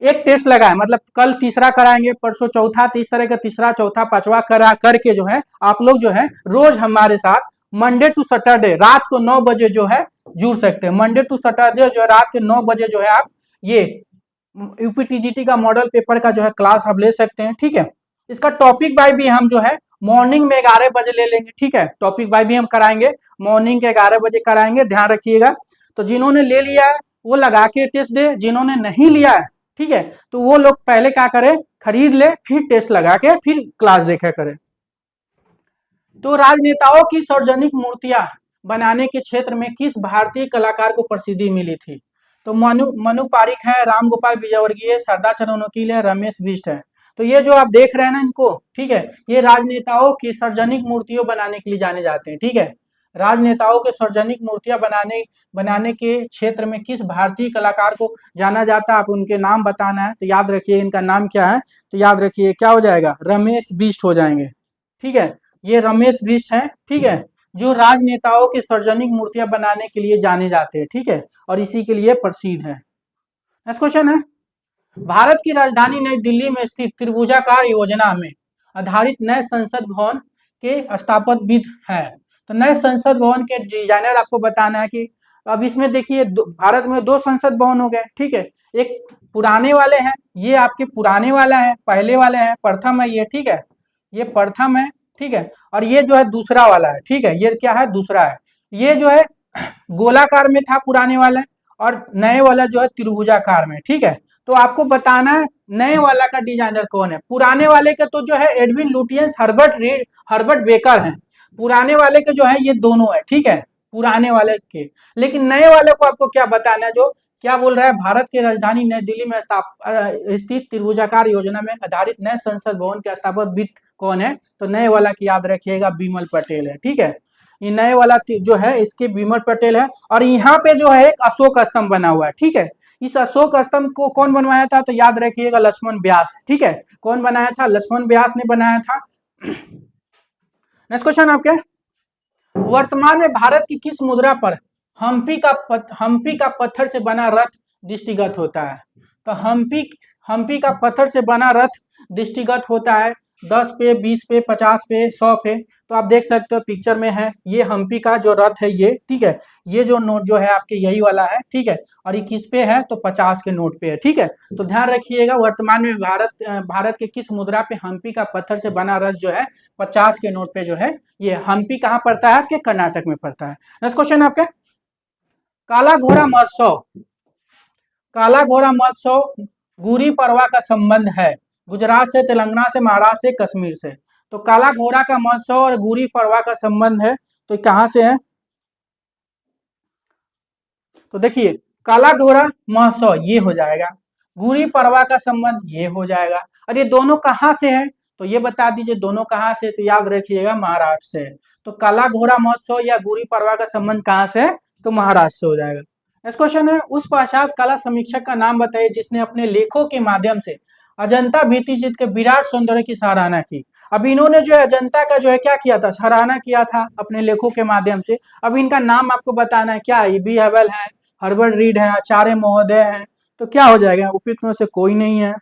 एक टेस्ट लगा है, मतलब कल तीसरा कराएंगे, परसों चौथा, तो इस तरह का तीसरा चौथा पांचवा करा करके जो है आप लोग जो है रोज हमारे साथ मंडे टू सैटरडे रात को 9 बजे जो है जुड़ सकते हैं। मंडे टू सैटरडे जो है रात के 9 बजे जो है आप ये यूपीटीजीटी का मॉडल पेपर का जो है क्लास आप ले सकते हैं, ठीक है। इसका टॉपिक वाइज भी हम जो है मॉर्निंग में 11 बजे ले लेंगे, ठीक है। टॉपिक वाइज भी हम कराएंगे, मॉर्निंग के 11 बजे कराएंगे, ध्यान रखिएगा। तो जिन्होंने ले लिया है वो लगा के टेस्ट दे, जिन्होंने नहीं लिया है ठीक है। तो वो लोग पहले क्या करे, खरीद ले, फिर टेस्ट लगा के फिर क्लास देखा करे। तो राजनेताओं की सार्वजनिक मूर्तियां बनाने के क्षेत्र में किस भारतीय कलाकार को प्रसिद्धि मिली थी? तो मनु मनु पारिक है, राम गोपाल विजयवर्गीय, सरदार चरण वकील है, रमेश बिष्ट है। तो ये जो आप देख रहे हैं ना इनको, ठीक है, ये राजनेताओं की सार्वजनिक मूर्तियों बनाने के लिए जाने जाते हैं। ठीक है, राजनेताओं के सार्वजनिक मूर्तियां बनाने बनाने के क्षेत्र में किस भारतीय कलाकार को जाना जाता है, आप उनके नाम बताना है। तो याद रखिए इनका नाम क्या है, तो याद रखिए क्या हो जाएगा, रमेश बिष्ट हो जाएंगे। ठीक है, ये रमेश बिष्ट हैं। ठीक है, जो राजनेताओं की सार्वजनिक मूर्तियां बनाने के लिए जाने जाते हैं। ठीक है, और इसी के लिए प्रसिद्ध है। नेक्स्ट क्वेश्चन है, भारत की राजधानी नई दिल्ली में स्थित त्रिभुजाकार योजना में आधारित नए संसद भवन के स्थापत्यविद है। तो नए संसद भवन के डिजाइनर आपको बताना है कि अब इसमें देखिए भारत में दो संसद भवन हो गए। ठीक है, एक पुराने वाले हैं, ये आपके पुराने वाला है, पहले वाले हैं, प्रथम है ये। ठीक है, ये प्रथम है। ठीक है, और ये जो है दूसरा वाला है। ठीक है, ये क्या है, दूसरा है। ये जो है गोलाकार में था पुराने वाला, और नए वाला जो है त्रिभुजाकार में। ठीक है, तो आपको बताना है नए वाला का डिजाइनर कौन है। पुराने वाले का तो जो है Edwin Lutyens, Herbert read, Herbert baker है। पुराने वाले के जो है ये दोनों है। ठीक है, पुराने वाले के। लेकिन नए वाले को आपको क्या बताना है, जो क्या बोल रहा है, भारत की राजधानी नई दिल्ली में स्थित त्रिभुजाकार योजना में आधारित नए संसद भवन के स्थापत्यविद कौन है। तो नए वाला की याद रखिएगा बिमल पटेल है। ठीक है, ये नए वाला जो है इसके बिमल पटेल है। और यहाँ पे जो है एक अशोक स्तंभ बना हुआ है। ठीक है, इस अशोक स्तंभ को कौन बनवाया था, तो याद रखिएगा लक्ष्मण व्यास। ठीक है, कौन बनाया था, लक्ष्मण व्यास ने बनाया था। नेक्स्ट क्वेश्चन आपके, वर्तमान में भारत की किस मुद्रा पर हम्पी का पत्थर से बना रथ दृष्टिगत होता है। तो हम्पी का पत्थर से बना रथ दृष्टिगत होता है 10 पे, 20 पे, 50 पे, 100 पे। तो आप देख सकते हो पिक्चर में है, ये हम्पी का जो रथ है ये। ठीक है, ये जो नोट जो है आपके यही वाला है। ठीक है, और ये किस पे है, तो 50 के नोट पे है। ठीक है, तो ध्यान रखिएगा वर्तमान में भारत के किस मुद्रा पे हम्पी का पत्थर से बना रथ जो है 50 के नोट पे जो है, ये हम्पी कहाँ पड़ता है, आपके कर्नाटक में पड़ता है। नेक्स्ट क्वेश्चन आपके, काला घोड़ा महोत्सव, काला घोड़ा महोत्सव गुड़ी पड़वा का संबंध है गुजरात से, तेलंगाना से, महाराष्ट्र से, कश्मीर से। तो काला घोड़ा का महोत्सव और गुड़ी पड़वा का संबंध है, तो कहां से है, तो देखिए काला घोड़ा महोत्सव ये हो जाएगा, गुड़ी पड़वा का संबंध ये हो जाएगा, और ये दोनों कहां से है, तो ये बता दीजिए दोनों कहां से, तो याद रखिएगा महाराष्ट्र से। तो काला घोड़ा महोत्सव या गुड़ी पड़वा का संबंध कहां से है, तो महाराष्ट्र से हो जाएगा। नेक्स्ट क्वेश्चन है, उस पाश्चात्य कला समीक्षक का नाम बताइए जिसने अपने लेखों के माध्यम से अजंता भित्ति चित्र के विराट सौंदर्य की सराहना की। अब इन्होंने जो है अजंता का जो है क्या किया था, सराहना किया था अपने लेखों के माध्यम से। अब इनका नाम आपको बताना है, क्या है, बी हेवल है, हर्बर्ट रीड है, आचार्य महोदय है। तो क्या हो जाएगा, उपयुक्त में से कोई नहीं है।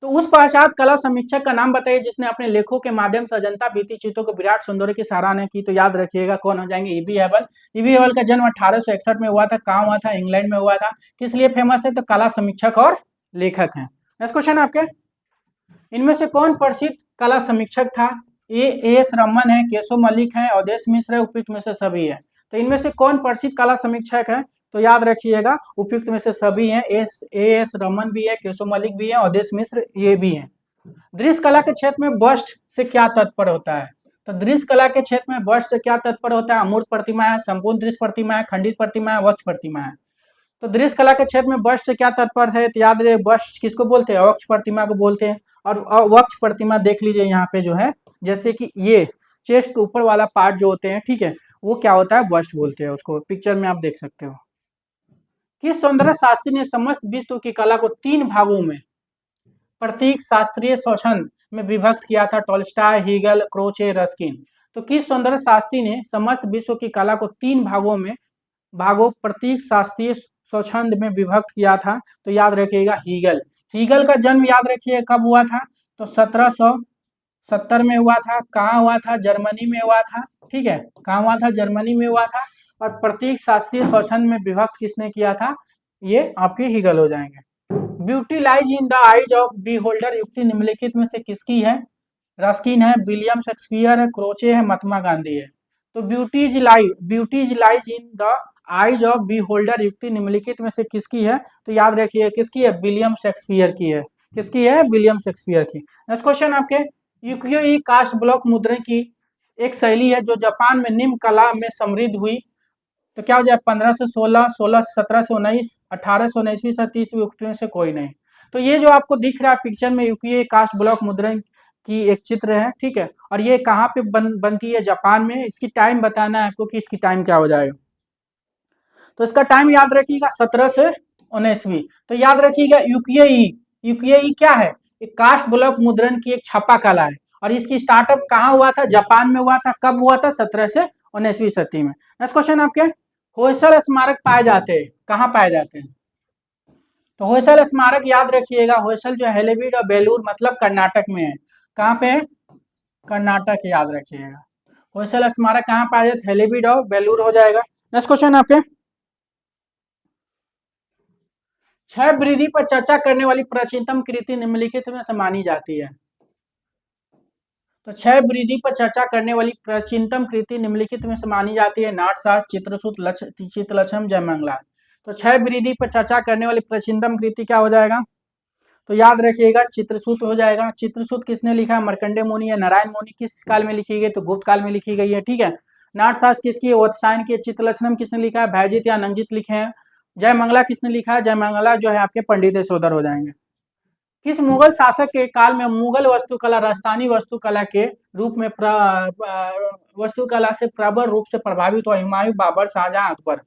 तो उस पाश्चात्य कला समीक्षक का नाम बताइए जिसने अपने लेखों के माध्यम से अजंता भित्ति चित्रों को विराट सौंदर्य की सराहना की। तो याद रखिएगा कौन हो जाएंगे, ईबी हेवल। ईबी हेवल का जन्म 1861 में हुआ था, कहाँ हुआ था, इंग्लैंड में हुआ था। किस लिए फेमस है, तो कला समीक्षक और लेखक हैं। नेक्स्ट क्वेश्चन आपके, इनमें से कौन प्रसिद्ध कला समीक्षक था, ए एस रमन है, केशव मलिक है, अवधेश मिश्र है, उपयुक्त में से सभी है। तो इनमें से कौन प्रसिद्ध कला समीक्षक है, तो याद रखिएगा उपयुक्त में से सभी हैं, एस रमन भी है, केशव मलिक भी है, अवधेश मिश्र ये भी है। दृश्य कला के क्षेत्र में बस्ट से क्या तात्पर्य होता है, तो दृश्य कला के क्षेत्र में बस्ट से क्या तात्पर्य होता है, अमूर्त प्रतिमा है, संपूर्ण दृश्य प्रतिमा है, खंडित प्रतिमा है, वक्ष प्रतिमा है। तो दृश्य कला के क्षेत्र में बस्ट से क्या तात्पर्य है, तो याद रहे बस्ट किसको बोलते हैं, वक्ष प्रतिमा को बोलते हैं। और वक्ष प्रतिमा देख लीजिए यहाँ पे जो है, जैसे कि ये चेस्ट के ऊपर वाला पार्ट जो होते हैं, ठीक है, वो क्या होता है, बस्ट बोलते हैं उसको। पिक्चर में आप देख सकते हो। किस सौंदर्य शास्त्री ने समस्त विश्व की कला को 3 भागों में प्रतीक शास्त्रीय शोषण में विभक्त किया था, टॉल्स्टॉय, हीगल, क्रोचे, रस्किन। तो किस सौंदर्य शास्त्री ने समस्त विश्व की कला को 3 भागों प्रतीक शास्त्रीय स्वच्छंद में विभक्त किया था, तो याद रखिएगा हीगल। हीगल का जन्म याद रखिए कब हुआ था, तो 1770 में हुआ था। कहाँ हुआ था, जर्मनी में हुआ था। ठीक है, कहाँ हुआ था, जर्मनी में हुआ था। और प्रतीक शास्त्रीय स्वच्छंद में विभक्त किसने किया था, ये आपके हीगल हो जाएंगे। Beauty lies in the eyes of beholder युक्ति निम्नलिखित में से किसकी है, रस्किन है, विलियम शेक्सपियर है, क्रोचे है, महात्मा गांधी है। तो beauty is lies in the eyes of beholder युक्ति निम्नलिखित में से किसकी है? तो याद रखिए किसकी है? विलियम शेक्सपियर की है। किसकी है? विलियम शेक्सपियर की। नेक्स्ट क्वेश्चन आपके, यूकियो कास्ट ब्लॉक मुद्रण की एक शैली है जो जापान में निम्न कला में समृद्ध हुई। तो क्या हो जाए? 15 से 16, 16 से 17 से 19, 18 से 19वीं से 30वीं उक्तियों से कोई नहीं। तो ये जो आपको दिख रहा है पिक्चर में, यूपीए कास्ट ब्लॉक मुद्रण की एक चित्र है, ठीक है। और ये कहाँ पे बनती है? जापान में। इसकी टाइम बताना है आपको कि इसकी टाइम क्या हो जाएगा। तो इसका टाइम याद रखिएगा 17 से 19वीं। तो याद रखिएगा यूपीए क्या है? एक कास्ट ब्लॉक मुद्रण की एक छापा कला है और इसकी स्टार्टअप कहाँ हुआ था? जापान में हुआ था। कब हुआ था? 17 से 19वीं सदी में। नेक्स्ट क्वेश्चन आपके, होयसल स्मारक पाए जाते हैं कहाँ पाए जाते हैं? तो होयसल स्मारक याद रखिएगा, होयसल जो हेलेबीड और बेलूर मतलब कर्नाटक में है। कहाँ पे है? कर्नाटक, याद रखिएगा। होयसल स्मारक कहाँ पाए जाते? हेलेबीड और बेलूर हो जाएगा। नेक्स्ट क्वेश्चन आपके, क्षय वृद्धि पर चर्चा करने वाली प्राचीनतम कृति निम्नलिखित में से मानी जाती है। तो क्षय वृद्धि पर चर्चा करने वाली प्राचीनतम कृति निम्नलिखित में से मानी जाती है। नाट्यशास्त्र, चित्रसूत्र, चित्रलक्षण, जयमंगला। तो क्षय वृद्धि पर चर्चा करने वाली प्राचीनतम कृति क्या हो जाएगा? तो याद रखिएगा चित्रसूत्र हो जाएगा। चित्रसूत्र किसने लिखा है? मार्कंडेय मुनि या नारायण मुनि। किस काल में लिखी गई? तो गुप्त काल में लिखी गई है, ठीक है। नाट्यशास्त्र किसकी है? वत्सायन की। चित्रलक्षणम किसने लिखा है? भैजित या नंजित लिखे हैं। जयमंगला किसने लिखा है? जयमंगला जो है आपके पंडित यशोधर हो जाएंगे। किस मुगल शासक के काल में मुगल वास्तुकला राजस्थानी वास्तुकला के रूप में वास्तुकला से प्रबल रूप से प्रभावित हुआ? हुमायूं, बाबर, शाहजहां, अकबर।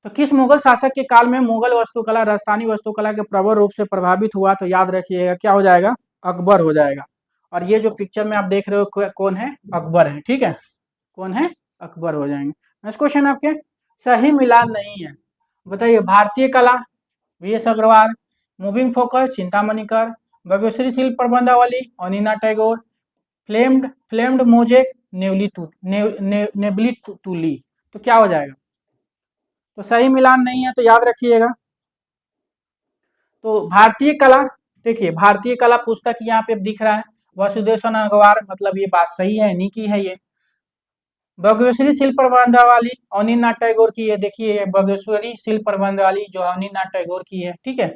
तो किस मुगल शासक के काल में मुगल वास्तुकला राजस्थानी वास्तुकला के प्रबल रूप से प्रभावित हुआ? तो याद रखिएगा क्या हो जाएगा? अकबर हो जाएगा। और ये जो पिक्चर में आप देख रहे हो कौन है? अकबर है, ठीक है। कौन है? अकबर हो जाएंगे। नेक्स्ट क्वेश्चन आपके, सही मिलान नहीं है, बताइए। भारतीय कला, VS Agarwal. Moving focus, Chintamanikar. भव्यश्री शिल्प प्रबंधावली, अनिना टैगोर। फ्लेम्ड मोजेक, नेबली टूली। तो क्या हो जाएगा? तो सही मिलान नहीं है, तो याद रखिएगा। तो भारतीय कला, देखिए भारतीय कला पुस्तक यहाँ पे दिख रहा है, वसुदेव अग्रवाल, मतलब ये बात सही है, इन्हीं की है ये। भव्यश्री शिल्प प्रबंध वाली अनिनाथ टैगोर की है, देखिए भव्यश्री शिल्प प्रबंध वाली जो अनिनाथ टैगोर की है, ठीक है।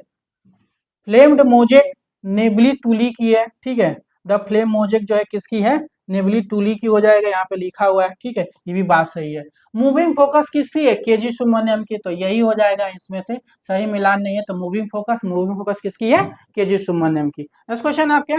फ्लेम्ड मोजेक नेबली तुली की है, ठीक है। द फ्लेम मोजेक जो है किसकी है? नेबली तुली की हो जाएगा, यहाँ पे लिखा हुआ है, ठीक है। ये भी बात सही है। मूविंग फोकस किसकी है? केजी सुब्रमण्यम की, तो यही हो जाएगा इसमें से। सही मिलान नहीं है, तो मूविंग फोकस किसकी है? केजी सुब्रमण्यम की। नेक्स्ट क्वेश्चन आपके,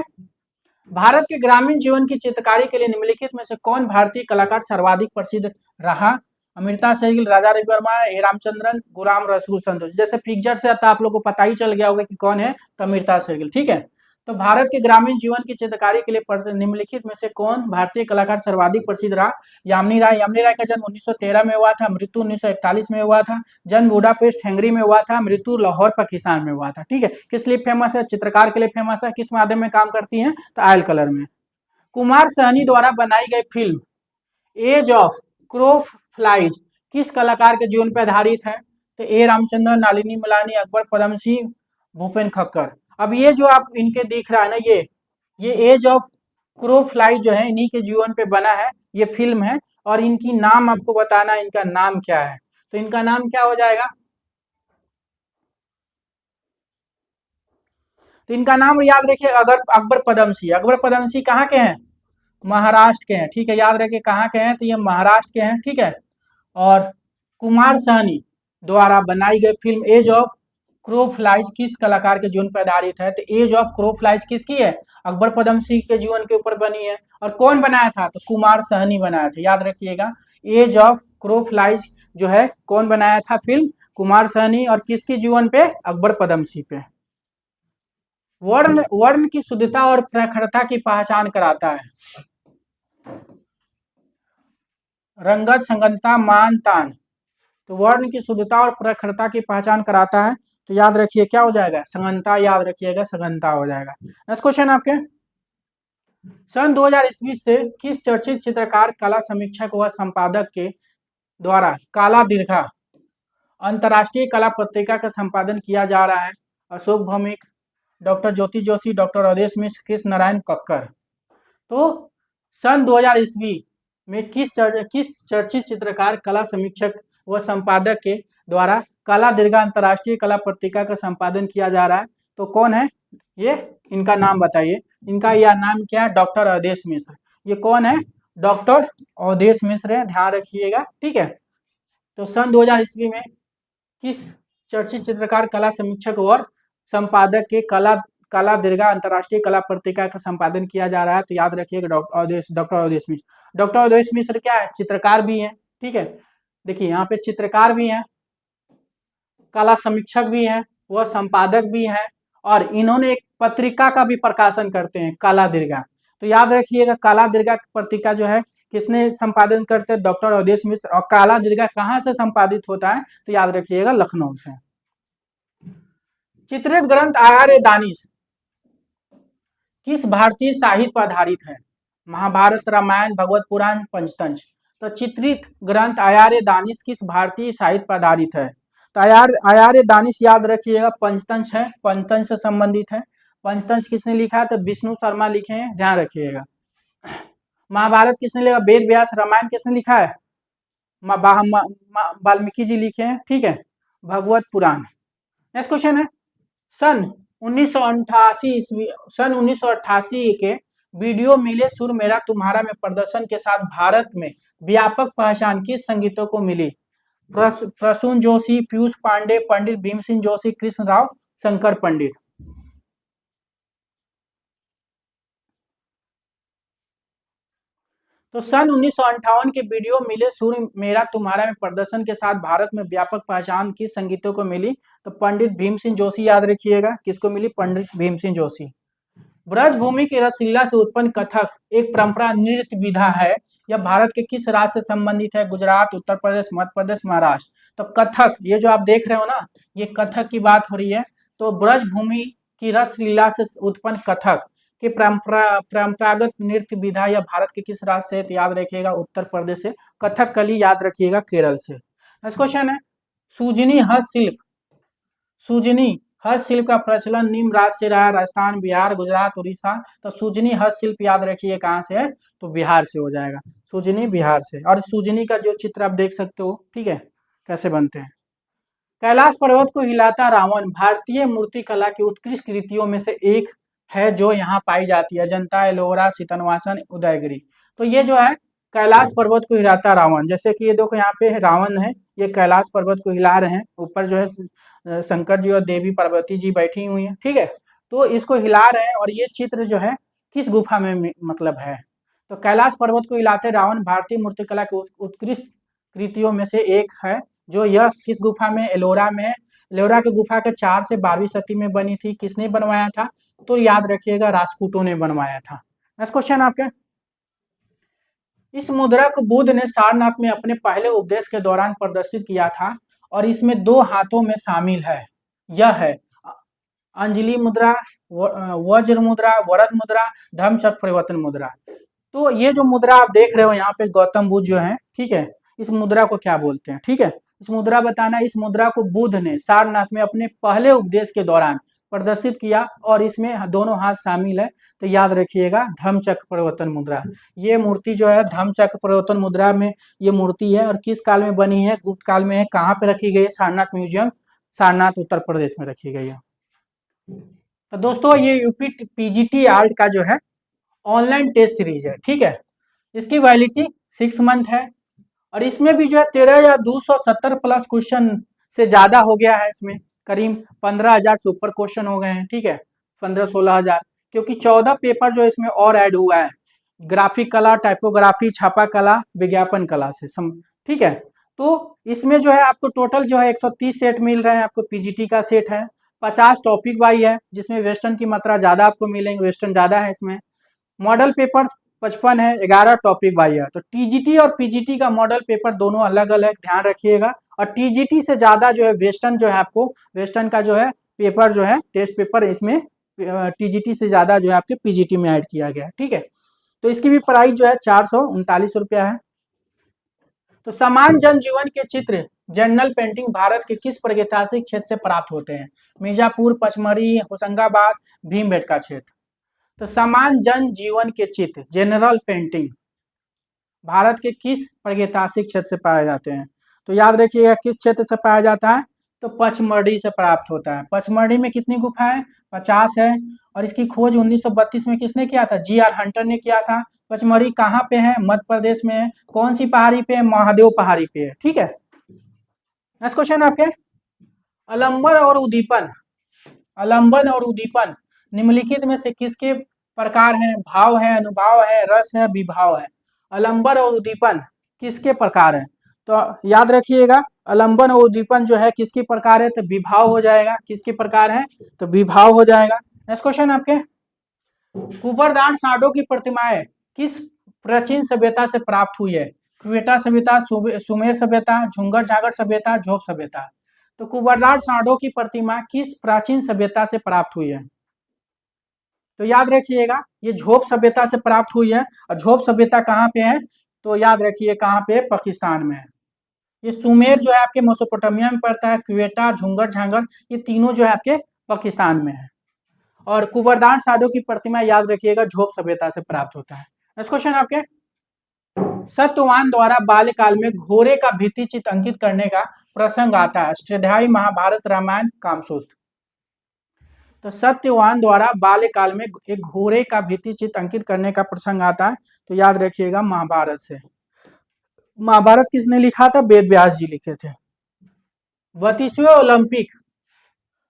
भारत के ग्रामीण जीवन की चित्रकारी के लिए निम्नलिखित में से कौन भारतीय कलाकार सर्वाधिक प्रसिद्ध रहा? अमृता शेरगिल, राजा रवि वर्मा, ए रामचंद्रन, गुलाम रसूल संतोष। जैसे पिक्चर से तो आप लोग को पता ही चल गया होगा कि कौन है, तो अमृता शेरगिल, ठीक है। तो भारत के ग्रामीण जीवन की चित्रकारी के लिए निम्नलिखित में से कौन भारतीय कलाकार सर्वाधिक प्रसिद्ध रहा? यामिनी राय का जन्म 1913 में हुआ था, मृत्यु 1941 में हुआ था। जन्म बुडापेस्ट हंगरी में हुआ था, मृत्यु लाहौर पाकिस्तान में हुआ था, ठीक है। किस लिए फेमस है? चित्रकार के लिए फेमस है। किस माध्यम में काम करती है? तो ऑयल कलर में। कुमार सहनी द्वारा बनाई गई film as of crow flies किस कलाकार के जीवन पर आधारित है? तो ए रामचंद्रन, नालिनी मलानी, अकबर, पदम सिंह, भूपेन खक्कर। अब ये जो आप इनके दिख रहा है ना, ये एज ऑफ क्रो फ्लाई जो है इन्हीं के जीवन पे बना है, ये फिल्म है। और इनकी नाम आपको बताना है, इनका नाम क्या है? तो इनका नाम क्या हो जाएगा? तो इनका नाम याद रखिए, अगर अकबर पदमसी। अकबर पदमसी कहाँ के हैं? महाराष्ट्र के हैं, ठीक है। याद रखिए कहाँ के हैं, तो ये महाराष्ट्र के हैं, ठीक है। और कुमार सहनी द्वारा बनाई गई film as of crow flies किस कलाकार के जीवन पर आधारित है? तो एज ऑफ क्रो फ्लाइज किसकी है? अकबर पदमसी के जीवन के ऊपर बनी है। और कौन बनाया था? तो कुमार सहनी बनाया था, याद रखिएगा। एज ऑफ क्रो फ्लाइज जो है कौन बनाया था फिल्म? कुमार सहनी। और किसके जीवन पे? अकबर पदमसी पे। वर्ण वर्ण की शुद्धता और प्रखरता की पहचान कराता है। रंगत, संगतता, मान, तान। तो वर्ण की शुद्धता और प्रखरता की पहचान कराता है। तो याद रखिए क्या हो जाएगा? सघनता, याद रखिएगा सघनता हो जाएगा। नेक्स्ट क्वेश्चन आपके, सन 2000 ईस्वी से किस चर्चित चित्रकार, कला समीक्षक व संपादक के द्वारा काला दीर्घा अंतर्राष्ट्रीय कला पत्रिका का संपादन किया जा रहा है? अशोक भौमिक, डॉक्टर ज्योति जोशी, डॉक्टर अवधेश मिश्र, कृष्ण नारायण कक्कर। तो सन 2000 ईस्वी में किस चर्चित चित्रकार, कला समीक्षक व संपादक के द्वारा कला दीर्घा अंतर्राष्ट्रीय कला पत्रिका का संपादन किया जा रहा है? तो कौन है ये? इनका नाम बताइए। इनका यह नाम क्या है? डॉक्टर अवधेश मिश्र। ये कौन है? डॉक्टर अवधेश मिश्र है, ध्यान रखिएगा, ठीक है। तो सन 2000 ईस्वी में किस चर्चित चित्रकार, कला समीक्षक और संपादक के कला दीर्घा अंतर्राष्ट्रीय कला पत्रिका का संपादन किया जा रहा है? तो याद रखिएगा डॉक्टर अवधेश मिश्र। डॉक्टर अवधेश मिश्र क्या है? चित्रकार भी है, ठीक है। देखिए यहाँ पे चित्रकार भी है, कला समीक्षक भी है, वह संपादक भी है, और इन्होंने एक पत्रिका का भी प्रकाशन करते हैं, कला दीर्घा। तो याद रखिएगा, कला दीर्घा पत्रिका जो है किसने संपादन करते हैं? डॉक्टर अवधेश मिश्र। और कला दीर्घा कहाँ से संपादित होता है? तो याद रखिएगा, लखनऊ से। चित्रित ग्रंथ आर्य दानिश किस भारतीय साहित्य पर आधारित है? महाभारत, रामायण, भगवत पुराण, पंचतंत्र। तो चित्रित ग्रंथ आर्य दानिश किस भारतीय साहित्य पर आधारित है? तो आर्य दानिश याद रखिएगा, पंचतंत्र है, पंचतंत्र से संबंधित है। पंचतंत्र किसने लिखा है? तो विष्णु शर्मा लिखे हैं, ध्यान रखिएगा। महाभारत किसने लिखा? वेद व्यास। रामायण किसने लिखा है? वाल्मीकि जी लिखे हैं, ठीक है। भगवत पुराण। नेक्स्ट क्वेश्चन है, सन 1988 के वीडियो मिले सुर मेरा तुम्हारा में प्रदर्शन के साथ भारत में व्यापक पहचान किस संगीतों को मिली? प्रसून जोशी, पीयूष पांडे, पंडित भीमसेन जोशी, कृष्ण राव, शंकर पंडित। तो सन 1958 के वीडियो मिले सुर मेरा तुम्हारा में प्रदर्शन के साथ भारत में व्यापक पहचान किस संगीतों को मिली? तो पंडित भीमसेन जोशी, याद रखिएगा, किसको मिली? पंडित भीमसेन जोशी। ब्रजभूमि की रसलीला से उत्पन्न कथक एक परंपरा नृत्य विधा है, यह भारत के किस राज्य से संबंधित है? गुजरात, उत्तर प्रदेश, मध्य प्रदेश, महाराष्ट्र। तो कथक, ये जो आप देख रहे हो ना, ये कथक की बात हो रही है। तो ब्रजभूमि की रसलीला से उत्पन्न कथक कि परंपरागत नृत्य विधा या भारत के किस राज्य से? तो याद रखिएगा, उत्तर प्रदेश से। कथकली याद रखिएगा, केरल से। नेक्स्ट क्वेश्चन है, सुजनी हस्तशिल्प का प्रचलन निम्न राज्य से रहा? राजस्थान, बिहार, गुजरात, उड़ीसा। तो सुजनी हस्तशिल्प याद रखिए कहाँ से है? तो बिहार से हो जाएगा, सुजनी बिहार से। और सुजनी का जो चित्र आप देख सकते हो, ठीक है, कैसे बनते हैं। कैलाश पर्वत को हिलाता रावण भारतीय मूर्ति कला की उत्कृष्ट कृतियों में से एक है जो यहाँ पाई जाती है? अजंता, एलोरा, सीतनवासन, उदयगिरी। तो ये जो है कैलाश पर्वत को हिलाता रावण, जैसे कि ये देखो यहाँ पे रावण है, ये कैलाश पर्वत को हिला रहे हैं। ऊपर जो है शंकर जी और देवी पार्वती जी बैठी हुई हैं, ठीक है। तो इसको हिला रहे हैं, और ये चित्र जो है किस गुफा में मतलब है? तो कैलाश पर्वत को हिलाते रावण भारतीय मूर्तिकला की उत्कृष्ट कृतियों में से एक है, जो यह किस गुफा में? एलोरा में है। एलोरा की गुफा के 4 से 12वीं सदी में बनी थी। किसने बनवाया था? तो याद रखिएगा, राजपूतों ने बनवाया था। नेक्स्ट क्वेश्चन आपके, इस मुद्रा को बुद्ध ने सारनाथ में अपने पहले उपदेश के दौरान प्रदर्शित किया था, और इसमें 2 हाथों में शामिल है। यह है अंजलि मुद्रा, वज्र मुद्रा, वरद मुद्रा, धम्मचक्र परिवर्तन मुद्रा। तो ये जो मुद्रा आप देख रहे हो यहाँ पे, गौतम बुद्ध जो है, ठीक है, इस मुद्रा को क्या बोलते हैं? ठीक है, इस मुद्रा बताना। इस मुद्रा को बुद्ध ने सारनाथ में अपने पहले उपदेश के दौरान प्रदर्शित किया, और इसमें दोनों हाथ शामिल है। तो याद रखिएगा, धम्मचक्र परिवर्तन मुद्रा। ये मूर्ति जो है धम्मचक्र परिवर्तन मुद्रा में ये मूर्ति है, और किस काल में बनी है? गुप्त काल में है। कहाँ पे रखी गई है? सारनाथ म्यूजियम, सारनाथ उत्तर प्रदेश में रखी गई है। तो दोस्तों, ये यूपी पीजीटी आर्ट का जो है ऑनलाइन टेस्ट सीरीज है, ठीक है। इसकी वैलिडिटी 6 मंथ है, और इसमें भी जो है 13 या 270 प्लस क्वेश्चन से ज्यादा हो गया है। इसमें करीब 15,000 से ऊपर क्वेश्चन हो गए हैं, ठीक है, 15-16,000, क्योंकि 14 पेपर जो इसमें और ऐड हुआ है, ग्राफिक कला, टाइपोग्राफी, छापा कला, विज्ञापन कला से ठीक है। तो इसमें जो है आपको टोटल जो है 130 सेट मिल रहे हैं, आपको पीजीटी का सेट है। 50 टॉपिक वाइज है, जिसमें वेस्टर्न की मात्रा ज्यादा आपको मिलेंगे, वेस्टर्न ज्यादा है इसमें। मॉडल पेपर 55 है, 11 टॉपिक वाइज है। तो टीजीटी और पीजीटी का मॉडल पेपर दोनों अलग अलग, ध्यान रखिएगा। और टीजीटी से ज्यादा जो है वेस्टर्न जो है, आपको वेस्टर्न का जो है पेपर जो है टेस्ट पेपर, इसमें टीजीटी से ज्यादा जो है आपके पीजीटी में ऐड किया गया है, ठीक है। तो इसकी भी प्राइस जो है 439 रुपया है। तो समान जनजीवन के चित्र जनरल पेंटिंग भारत के किस प्रागैतिहासिक क्षेत्र से प्राप्त होते हैं? मिर्जापुर, पचमढ़ी, होशंगाबाद, भीमबेटका क्षेत्र। तो समान जन जीवन के चित्र जनरल पेंटिंग भारत के किस प्रागैतिहासिक क्षेत्र से पाए जाते हैं? तो याद रखिएगा किस क्षेत्र से पाया जाता है, तो पचमढ़ी से प्राप्त होता है। पचमढ़ी में कितनी गुफाएं? 50 है। और इसकी खोज 1932 में किसने किया था? जी.आर. हंटर ने किया था। पचमढ़ी कहाँ पे है? मध्य प्रदेश में है। कौन सी पहाड़ी पे है? महादेव पहाड़ी पे है। ठीक है, नेक्स्ट क्वेश्चन आपके, आलम्बन और उद्दीपन, आलम्बन और उद्दीपन निम्नलिखित में से किसके प्रकार हैं? भाव है, अनुभाव है, रस है, विभाव है। आलम्बन और उद्दीपन किसके प्रकार है? तो याद रखिएगा आलम्बन और उद्दीपन जो है किसके प्रकार है? तो विभाव हो जाएगा। किसके प्रकार है? तो विभाव हो जाएगा। नेक्स्ट क्वेश्चन आपके, कुबरदान सांडों की प्रतिमाएं किस प्राचीन सभ्यता से प्राप्त हुई है? क्वेटा सभ्यता, सुमेर सभ्यता, झुंगर झागर सभ्यता, झोप सभ्यता। तो कुबरदान सांडों की प्रतिमा किस प्राचीन सभ्यता से प्राप्त हुई है? तो याद रखिएगा ये झोप सभ्यता से प्राप्त हुई है। और झोप सभ्यता कहाँ पे है? तो याद रखिए कहाँ पे? पाकिस्तान में है। ये सुमेर जो है आपके मेसोपोटामिया में पड़ता है। क्वेटा, झुंगर झांगर ये तीनों जो है आपके पाकिस्तान में है। और कुबरदान सांडों की प्रतिमा याद रखिएगा झोप सभ्यता से प्राप्त होता है। नेक्स्ट क्वेश्चन आपके, सत्यवान द्वारा बाल्यकाल में घोड़े का भित्ति चित्र अंकित करने का प्रसंग आता है। अष्टाध्यायी, महाभारत, रामायण, कामसूत्र। तो सत्यवान द्वारा बाल्यकाल में एक घोड़े का भित्ति चित्र अंकित करने का प्रसंग आता है। तो याद रखिएगा महाभारत से। महाभारत किसने लिखा था? वेद व्यास जी लिखे थे। 32वें ओलंपिक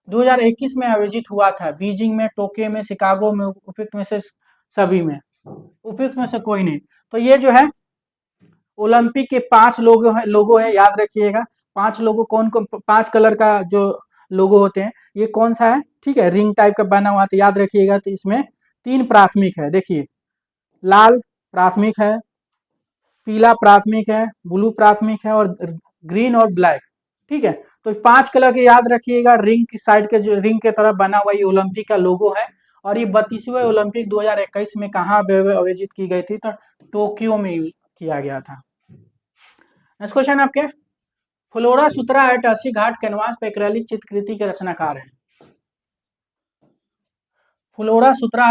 2021 में आयोजित हुआ था। बीजिंग में, टोक्यो में, शिकागो में, उपयुक्त में से सभी में? उपयुक्त में से कोई नहीं। तो ये जो है ओलंपिक के 5 लोगो है, याद रखिएगा। 5 लोगो कौन कौन? 5 कलर का जो लोगो होते हैं ये कौन सा है? ठीक है, रिंग टाइप का बना हुआ, तो याद रखिएगा। तो इसमें 3 प्राथमिक है। देखिए लाल प्राथमिक है, पीला प्राथमिक है, ब्लू प्राथमिक है, और ग्रीन और ब्लैक। ठीक है, तो 5 कलर के याद रखिएगा। रिंग की साइड के जो रिंग के तरफ बना हुआ ये ओलंपिक का लोगो है। और ये 32वें ओलंपिक 2021 में कहाँ आयोजित की गई थी? तो टोक्यो में किया गया था। नेक्स्ट क्वेश्चन आपके, फ्लोरा सुतरा एट अस्सी घाट कैनवास पे एक्रेलिक चित्रकृति के रचनाकार है। फ्लोरा सुतरा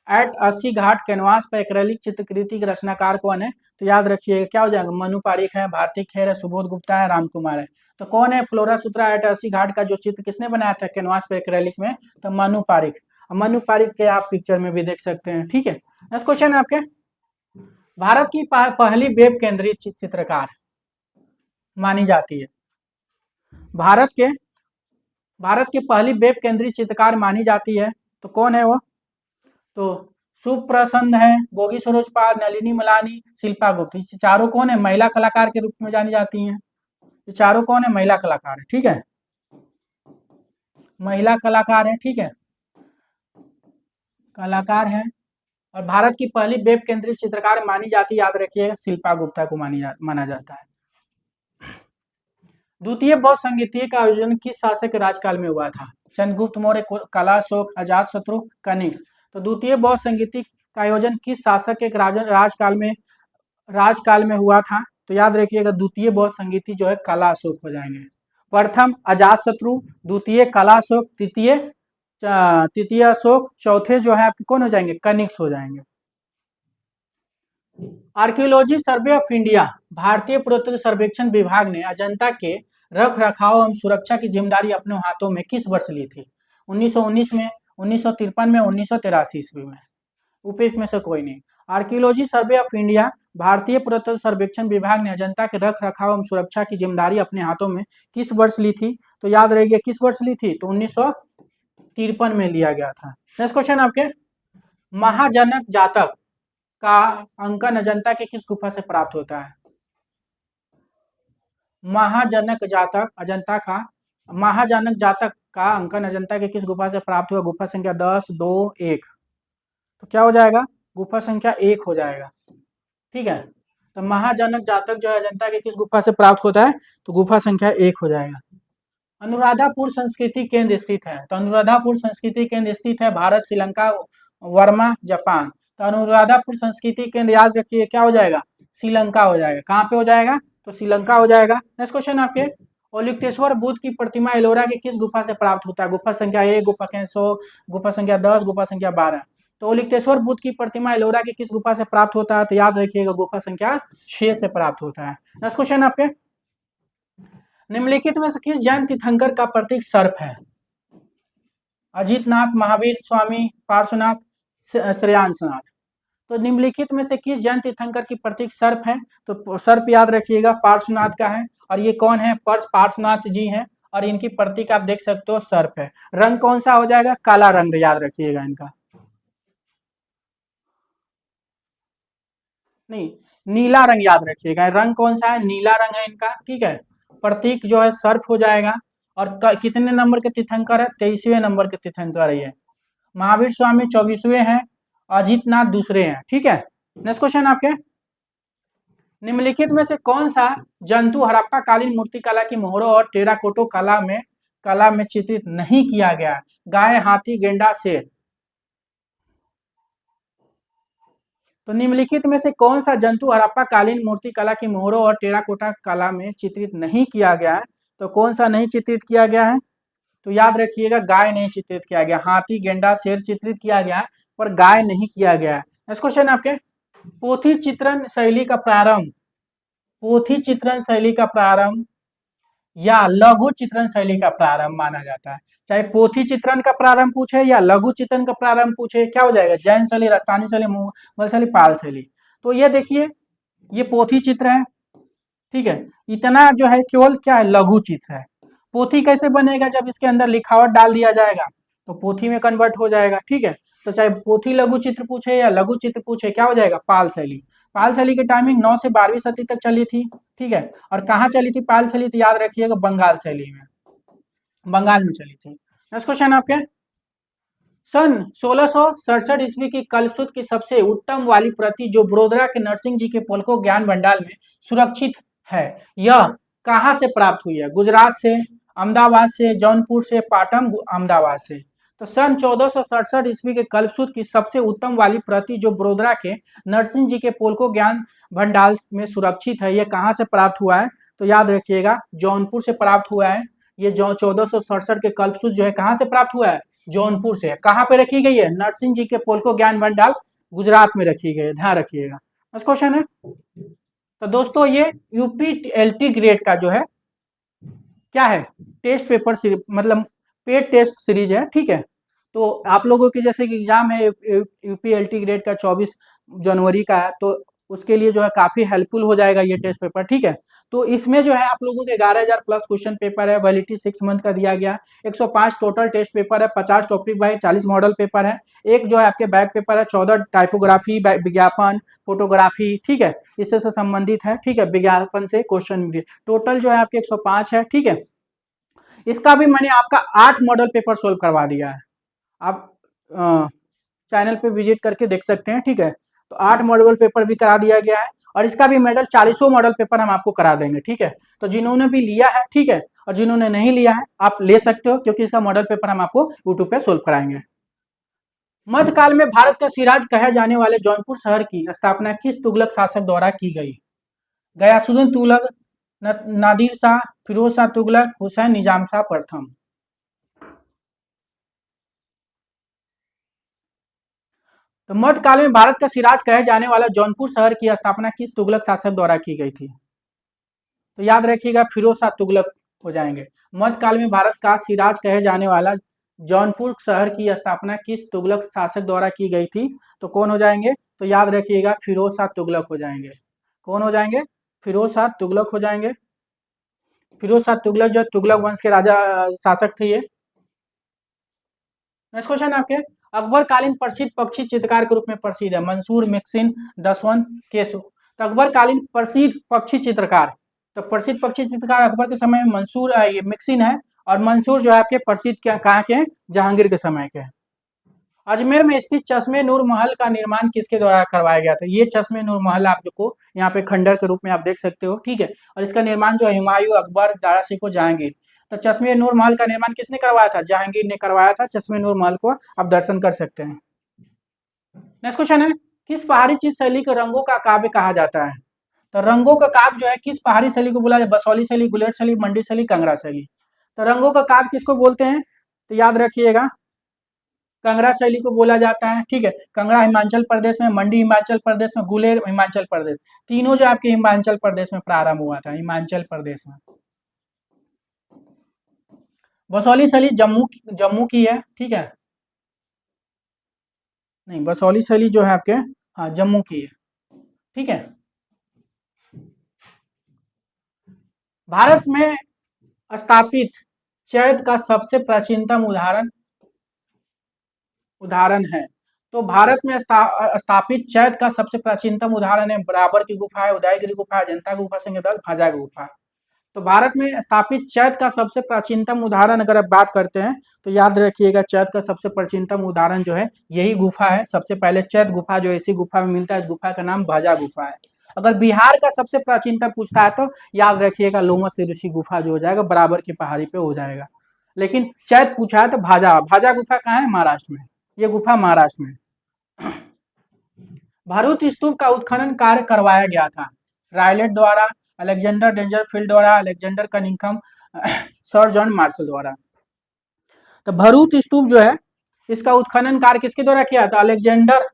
एट अस्सी घाट कैनवास पर एक्रेलिक चित्रकृति के रचनाकार कौन है? तो याद रखिएगा क्या हो जाएगा? मनु पारिक है, भारती खेर है, सुबोध गुप्ता है, राम कुमार है। तो कौन है फ्लोरा सुतरा एट अस्सी घाट का जो चित्र किसने बनाया था कैनवास पर एक्रेलिक में? तो मनु पारिक। मनु पारिक के आप पिक्चर में भी देख सकते हैं। ठीक है, नेक्स्ट क्वेश्चन आपके, भारत की पहली वेब केंद्रित चित्रकार मानी जाती है। भारत के पहली वेब केंद्रित चित्रकार मानी जाती है। तो कौन है वो? तो सुप्रसन्न है, गोगी सरोज पाल, नलिनी मलानी, शिल्पा गुप्त। ये चारों कौन है? महिला कलाकार के रूप में जानी जाती हैं। ये चारों कौन है? महिला कलाकार है। ठीक है, महिला कलाकार है। ठीक है, कलाकार है। और भारत की पहली वेब केंद्रित चित्रकार मानी जाती है, याद रखिएगा, शिल्पा गुप्ता को माना जाता है। द्वितीय बौद्ध संगीतीय का आयोजन किस शासक के राजकाल में हुआ था? चंद्रगुप्त मौर्य, कलाशोक, अजातशत्रु, कनिष्क। तो द्वितीय बौद्ध संगीति का आयोजन किस शासक के राजकाल में हुआ था? तो याद रखिएगा द्वितीय बौद्ध संगीति जो है कलाशोक हो जाएंगे। प्रथम अजातशत्रु, द्वितीय कलाशोक, तृतीय अशोक, चौथे जो है आपके कौन हो जाएंगे? कनिष्क हो जाएंगे। आर्कियोलॉजी सर्वे ऑफ इंडिया, भारतीय पुरातत्व सर्वेक्षण विभाग ने अजंता के रख रखाव एवं सुरक्षा की जिम्मेदारी अपने हाथों में किस वर्ष ली थी? 1919 में, 1953 में, 1983 ईस्वी में? उपयुक्त में से कोई नहीं। आर्कियोलॉजी सर्वे ऑफ इंडिया, भारतीय पुरातत्व सर्वेक्षण विभाग ने अजंता के रख रखाव एवं सुरक्षा की जिम्मेदारी अपने हाथों में किस वर्ष ली थी? तो याद रहिए किस वर्ष ली थी? तो 1953 में लिया गया था। नेक्स्ट क्वेश्चन आपके, महाजनक जातक का अंकन अजंता के किस गुफा से प्राप्त होता है? महाजनक जातक अजंता का महाजनक जातक का अंकन अजंता के किस गुफा से प्राप्त हुआ? गुफा संख्या 10, 2, 1। तो क्या हो जाएगा? गुफा संख्या 1 हो जाएगा। ठीक है, तो महाजनक जातक जो है अजंता के किस गुफा से प्राप्त होता है? तो गुफा संख्या 1 हो जाएगा। अनुराधापुर संस्कृति केंद्र स्थित है। तो अनुराधापुर संस्कृति केंद्र स्थित है भारत, श्रीलंका, वर्मा, जापान। तो अनुराधापुर संस्कृति केंद्र याद रखिए क्या हो जाएगा? श्रीलंका हो जाएगा। कहाँ पे हो जाएगा? तो श्रीलंका हो जाएगा। नेक्स्ट क्वेश्चन आपके, औलिक्तेश्वर बुद्ध की प्रतिमा एलोरा के किस गुफा से प्राप्त होता है? गुफा संख्या 1, गुफा संख्या 100, गुफा संख्या 10, गुफा संख्या 12। तो ओलिक्तेश्वर बुद्ध की प्रतिमा एलोरा की किस गुफा से प्राप्त होता है? तो याद रखिएगा गुफा संख्या 6 से प्राप्त होता है। नेक्स्ट क्वेश्चन आपके, निम्नलिखित में से किस जैन तीर्थंकर का प्रतीक सर्प है? अजितनाथ, महावीर स्वामी, पार्श्वनाथ, श्रेयांसनाथ। तो निम्नलिखित में से किस जैन तीर्थंकर की प्रतीक सर्प है? तो सर्प याद रखिएगा पार्श्वनाथ का है। और ये कौन है? पार्श्वनाथ जी हैं और इनकी प्रतीक आप देख सकते हो सर्प है। रंग कौन सा हो जाएगा? काला रंग याद रखिएगा इनका, नहीं नीला रंग याद रखिएगा। रंग कौन सा है? नीला रंग है इनका, ठीक है। प्रतीक जो है सर्प हो जाएगा। और कितने नंबर के तीर्थंकर है? 23वें नंबर के तीर्थंकर है ये। महावीर स्वामी 24वें हैं, अजितनाथ दूसरे हैं, ठीक है। नेक्स्ट क्वेश्चन आपके, निम्नलिखित में से कौन सा जंतु हड़प्पा कालीन मूर्तिकला की मोहरों और टेराकोटा कला में चित्रित नहीं किया गया? गाय, हाथी, गेंडा, शेर। तो निम्नलिखित में से कौन सा जंतु हड़प्पा कालीन मूर्तिकला की मोहरों और टेराकोटा कला में चित्रित नहीं किया गया है? तो कौन सा नहीं चित्रित किया गया है? तो याद रखिएगा गाय नहीं चित्रित किया गया। हाथी, गेंडा, शेर चित्रित किया गया है पर गाय नहीं किया गया है। नेक्स्ट क्वेश्चन आपके, पोथी चित्रण शैली का प्रारंभ, पोथी चित्रण शैली का प्रारंभ या लघु चित्रण शैली का प्रारंभ माना जाता है? चाहे पोथी चित्रण का प्रारंभ पूछे या लघु चित्रण का प्रारंभ पूछे, क्या हो जाएगा? जैन शैली, राजस्थानी शैली, मुगल शैली, पाल शैली। तो ये देखिए ये पोथी चित्र है, ठीक है। इतना जो है केवल क्या है? लघु चित्र है। पोथी कैसे बनेगा? जब इसके अंदर लिखावट डाल दिया जाएगा तो पोथी में कन्वर्ट हो जाएगा, ठीक है। तो चाहे पोथी लघु चित्र पूछे या लघु चित्र पूछे, क्या हो जाएगा? पाल शैली। पाल शैली की टाइमिंग 9 से 12वीं सदी तक चली थी, ठीक है। और कहाँ चली थी पाल शैली? तो याद रखिएगा बंगाल शैली में, बंगाल में चली थी। नेक्स्ट क्वेश्चन आपके, सन 1667 ईस्वी की कल्पसूत्र की सबसे उत्तम वाली प्रति जो बड़ोदरा के नरसिंह जी के पोलको ज्ञान भंडार में सुरक्षित है, यह कहाँ से प्राप्त हुई है? गुजरात से, अहमदाबाद से, जौनपुर से, पाटन अहमदाबाद से। तो सन 1467 ईस्वी के कल्पसूत्र की सबसे उत्तम वाली प्रति जो बड़ोदरा के नरसिंह जी के पोलको ज्ञान भंडार में सुरक्षित है, यह कहाँ से प्राप्त हुआ है? तो याद रखिएगा जौनपुर से प्राप्त हुआ है। ये जो 1467 के कल्पसूत्र जो है कहाँ से प्राप्त हुआ है? जौनपुर से। कहाँ पे रखी गई है? नरसिंह जी के पोलको ज्ञान भंडार गुजरात में रखी गई है, ध्यान रखिएगा। नेक्स्ट क्वेश्चन है, तो दोस्तों ये यूपीएलटी ग्रेड का जो है क्या है? टेस्ट पेपर सीरीज, मतलब पेड टेस्ट सीरीज है, ठीक है। तो आप लोगों के जैसे कि एग्जाम है यूपीएलटी ग्रेड का 24 जनवरी का है, तो उसके लिए जो है काफी हेल्पफुल हो जाएगा ये टेस्ट पेपर, ठीक है। तो इसमें जो है आप लोगों के 11,000 प्लस क्वेश्चन पेपर है, वैलिडिटी 6 मंथ का दिया गया। 105 टोटल टेस्ट पेपर है, 50 टॉपिक बाय 40 मॉडल पेपर है। एक जो है आपके बैक पेपर है, 14 टाइपोग्राफी, विज्ञापन, फोटोग्राफी, ठीक है, इससे संबंधित है, ठीक है। विज्ञापन से क्वेश्चन भी टोटल जो है आपके 105 है, ठीक है। इसका भी मैंने आपका 8 मॉडल पेपर सोल्व करवा दिया है, आप चैनल पे विजिट करके देख सकते हैं, ठीक है। तो 8 मॉडल पेपर भी करा दिया गया है और इसका भी मेडल 40 मॉडल पेपर हम आपको करा देंगे, ठीक है। तो जिन्होंने भी लिया है, ठीक है, और जिन्होंने नहीं लिया है आप ले सकते हो, क्योंकि इसका मॉडल पेपर हम आपको यूट्यूब पे सोल्व कराएंगे। मध्यकाल में भारत का सिराज कहे जाने वाले जौनपुर शहर की स्थापना किस तुगलक शासक द्वारा की गई? गयासुद्दीन तुगलक, नादिर शाह, फिरोज शाह तुगलक, हुसैन निजाम शाह प्रथम। तो मध्यकाल में भारत का सिराज कहे जाने वाला जौनपुर शहर की स्थापना किस तुगलक शासक द्वारा की गई थी? तो याद रखिएगा फिरोज शाह तुगलक हो जाएंगे। मध्यकाल में भारत का सिराज कहे जाने वाला जौनपुर शहर की स्थापना किस तुगलक शासक द्वारा की गई थी? तो कौन हो जाएंगे? तो याद रखिएगा फिरोज शाह तुगलक हो जाएंगे। कौन हो जाएंगे? फिरोज शाह तुगलक हो जाएंगे। फिरोज शाह तुगलक जो तुगलक वंश के राजा शासक थे ये। नेक्स्ट क्वेश्चन आपके, अकबर कालीन प्रसिद्ध पक्षी चित्रकार के रूप में प्रसिद्ध है? मंसूर, मिक्सिन, दसवंत, केशव। तो अकबर कालीन प्रसिद्ध पक्षी चित्रकार, तो प्रसिद्ध पक्षी चित्रकार अकबर के समय में मंसूर ये मिक्सिन है, और मंसूर जो है आपके प्रसिद्ध कहाँ के हैं? जहांगीर के समय के हैं। अजमेर में स्थित चश्मे नूर महल का निर्माण किसके द्वारा करवाया गया था? ये चश्मे नूर महल आपको यहाँ पे खंडर के रूप में आप देख सकते हो, ठीक है। और इसका निर्माण जो है हुमायूं, अकबर, दारा सिकोह, जहांगीर। तो चश्मे नूर महल का निर्माण किसने करवाया था? जहांगीर ने करवाया था। चश्मे नूर महल को आप दर्शन कर सकते हैं। नेक्स्ट क्वेश्चन है, किस पहाड़ी चित्र शैली को रंगों का काव्य कहा जाता है? तो रंगों का काव्य जो है किस पहाड़ी शैली को बोला जाए? बसौली शैली, गुलेट शैली, मंडी शैली, कंगरा शैली। तो रंगों का काव्य किसको बोलते हैं? तो याद रखिएगा कंगड़ा शैली को बोला जाता है, ठीक है। कंगड़ा हिमाचल प्रदेश में, मंडी हिमाचल प्रदेश में, गुलेर हिमाचल प्रदेश, तीनों जो आपके हिमाचल प्रदेश में प्रारंभ हुआ था, हिमाचल प्रदेश में। बसौली शैली जम्मू जम्मू की है, ठीक है। नहीं, बसौली शैली जो है आपके, हाँ, जम्मू की है, ठीक है। भारत में स्थापित चैत का सबसे प्राचीनतम उदाहरण है। तो भारत में स्थापित चैत का सबसे प्राचीनतम उदाहरण है बराबर की गुफा है, उदयगिरी गुफा, अजंता गुफा, सिंहदल, भाजा गुफा। तो भारत में स्थापित चैत का सबसे प्राचीनतम उदाहरण अगर आप बात करते हैं तो याद रखिएगा, चैत का सबसे प्राचीनतम उदाहरण जो है यही गुफा है। सबसे पहले चैत गुफा जो इसी गुफा में मिलता है, इस गुफा का नाम भाजा गुफा है। अगर बिहार का सबसे प्राचीनतम पूछता है तो याद रखिएगा लोमस ऋषि गुफा जो हो जाएगा, बराबर की पहाड़ी पे हो जाएगा। लेकिन चैत पूछा है तो भाजा, भाजा गुफा कहाँ है? महाराष्ट्र में, ये गुफा महाराष्ट्र में। भरूच स्तूप का उत्खनन कार्य करवाया गया था रायलेट द्वारा, अलेक्जेंडर डेंजरफील्ड द्वारा, Alexander Cunningham, sir John Marshall द्वारा। तो भरूच स्तूप जो है इसका उत्खनन कार्य किसके द्वारा किया था? अलेक्जेंडर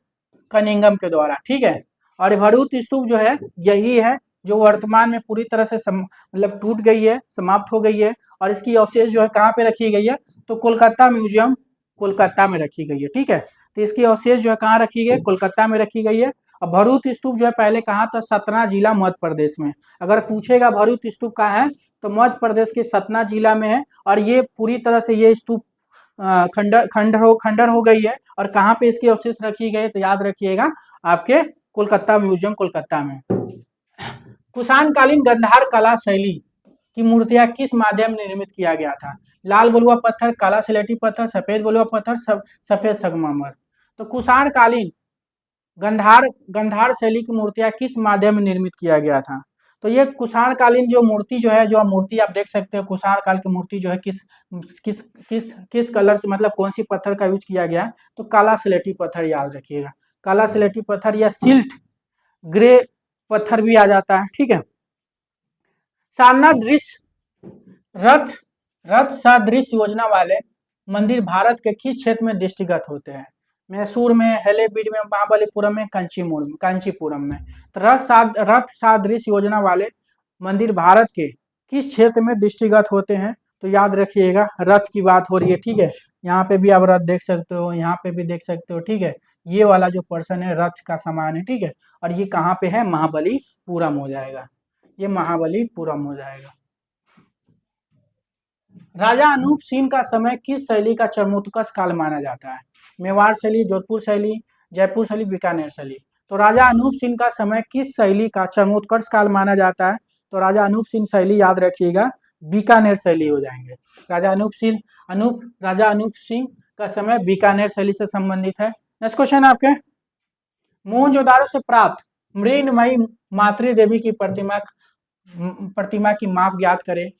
कनिंघम के द्वारा, ठीक है। और भरूच स्तूप जो है यही है जो वर्तमान में पूरी तरह से मतलब टूट गई है, समाप्त हो गई है। और इसकी अवशेष जो है कहाँ पे रखी गई है? तो कोलकाता म्यूजियम, कोलकाता में रखी गई है, ठीक है। तो इसकी अवशेष जो है कहाँ रखी गई? कोलकाता में रखी गई है। और भरूच स्तूप जो है पहले कहाँ था? सतना जिला, मध्य प्रदेश में। अगर पूछेगा भरूच स्तूप कहाँ है तो मध्य प्रदेश के सतना जिला में है। और ये पूरी तरह से ये स्तूप खंडर हो गई है। और कहाँ पे इसकी अवशेष रखी गई? तो याद रखिएगा आपके कोलकाता म्यूजियम, कोलकाता में। कुषाणकालीन गंधार कला शैली की मूर्तियां किस माध्यम में निर्मित किया गया था? लाल बलुआ पत्थर, काला सिलेटी पत्थर, सफेद बलुआ पत्थर, सफेद संगमरमर। तो कुषाणकालीन गंधार शैली की मूर्तियां किस माध्यम में निर्मित किया गया था? तो ये कुषाणकालीन जो मूर्ति जो है, जो मूर्ति आप देख सकते हो, कुषाण काल की मूर्ति जो है किस किस किस किस कलर से, मतलब कौन सी पत्थर का यूज किया गया? तो काला सिलेटी पत्थर, याद रखिएगा। काला सिलेटी पत्थर या सिल्ट ग्रे पत्थर भी आ जाता है, ठीक है। सारनाथ दृश्य रथ रथ सदृश योजना वाले मंदिर भारत के किस क्षेत्र में दृष्टिगत होते हैं? मैसूर में, हेलेबीड में, महाबलीपुरम में, कांचीपुरम में। तो रथ सादृश योजना वाले मंदिर भारत के किस क्षेत्र में दृष्टिगत होते हैं? तो याद रखिएगा रथ की बात हो रही है, ठीक है। यहाँ पे भी आप रथ देख सकते हो, यहाँ पे भी देख सकते हो, ठीक है। ये वाला जो पर्सन है रथ का समान है, ठीक है। और ये कहाँ पे है? महाबलीपुरम हो जाएगा, ये महाबलीपुरम हो जाएगा। राजा अनूप सिंह का समय किस शैली का चरमोत्कर्ष काल माना जाता है? मेवाड़ शैली, जोधपुर शैली, जयपुर शैली, बीकानेर शैली। तो राजा अनूप सिंह का समय किस शैली का चरमोत्कर्ष काल माना जाता है? तो राजा अनूप सिंह शैली याद रखिएगा बीकानेर शैली हो जाएंगे। राजा अनूप सिंह का समय बीकानेर शैली से संबंधित है। नेक्स्ट क्वेश्चन आपके, मोहनजोदाड़ो से प्राप्त मृण्मयी मातृ देवी की प्रतिमा की माप ज्ञात करें।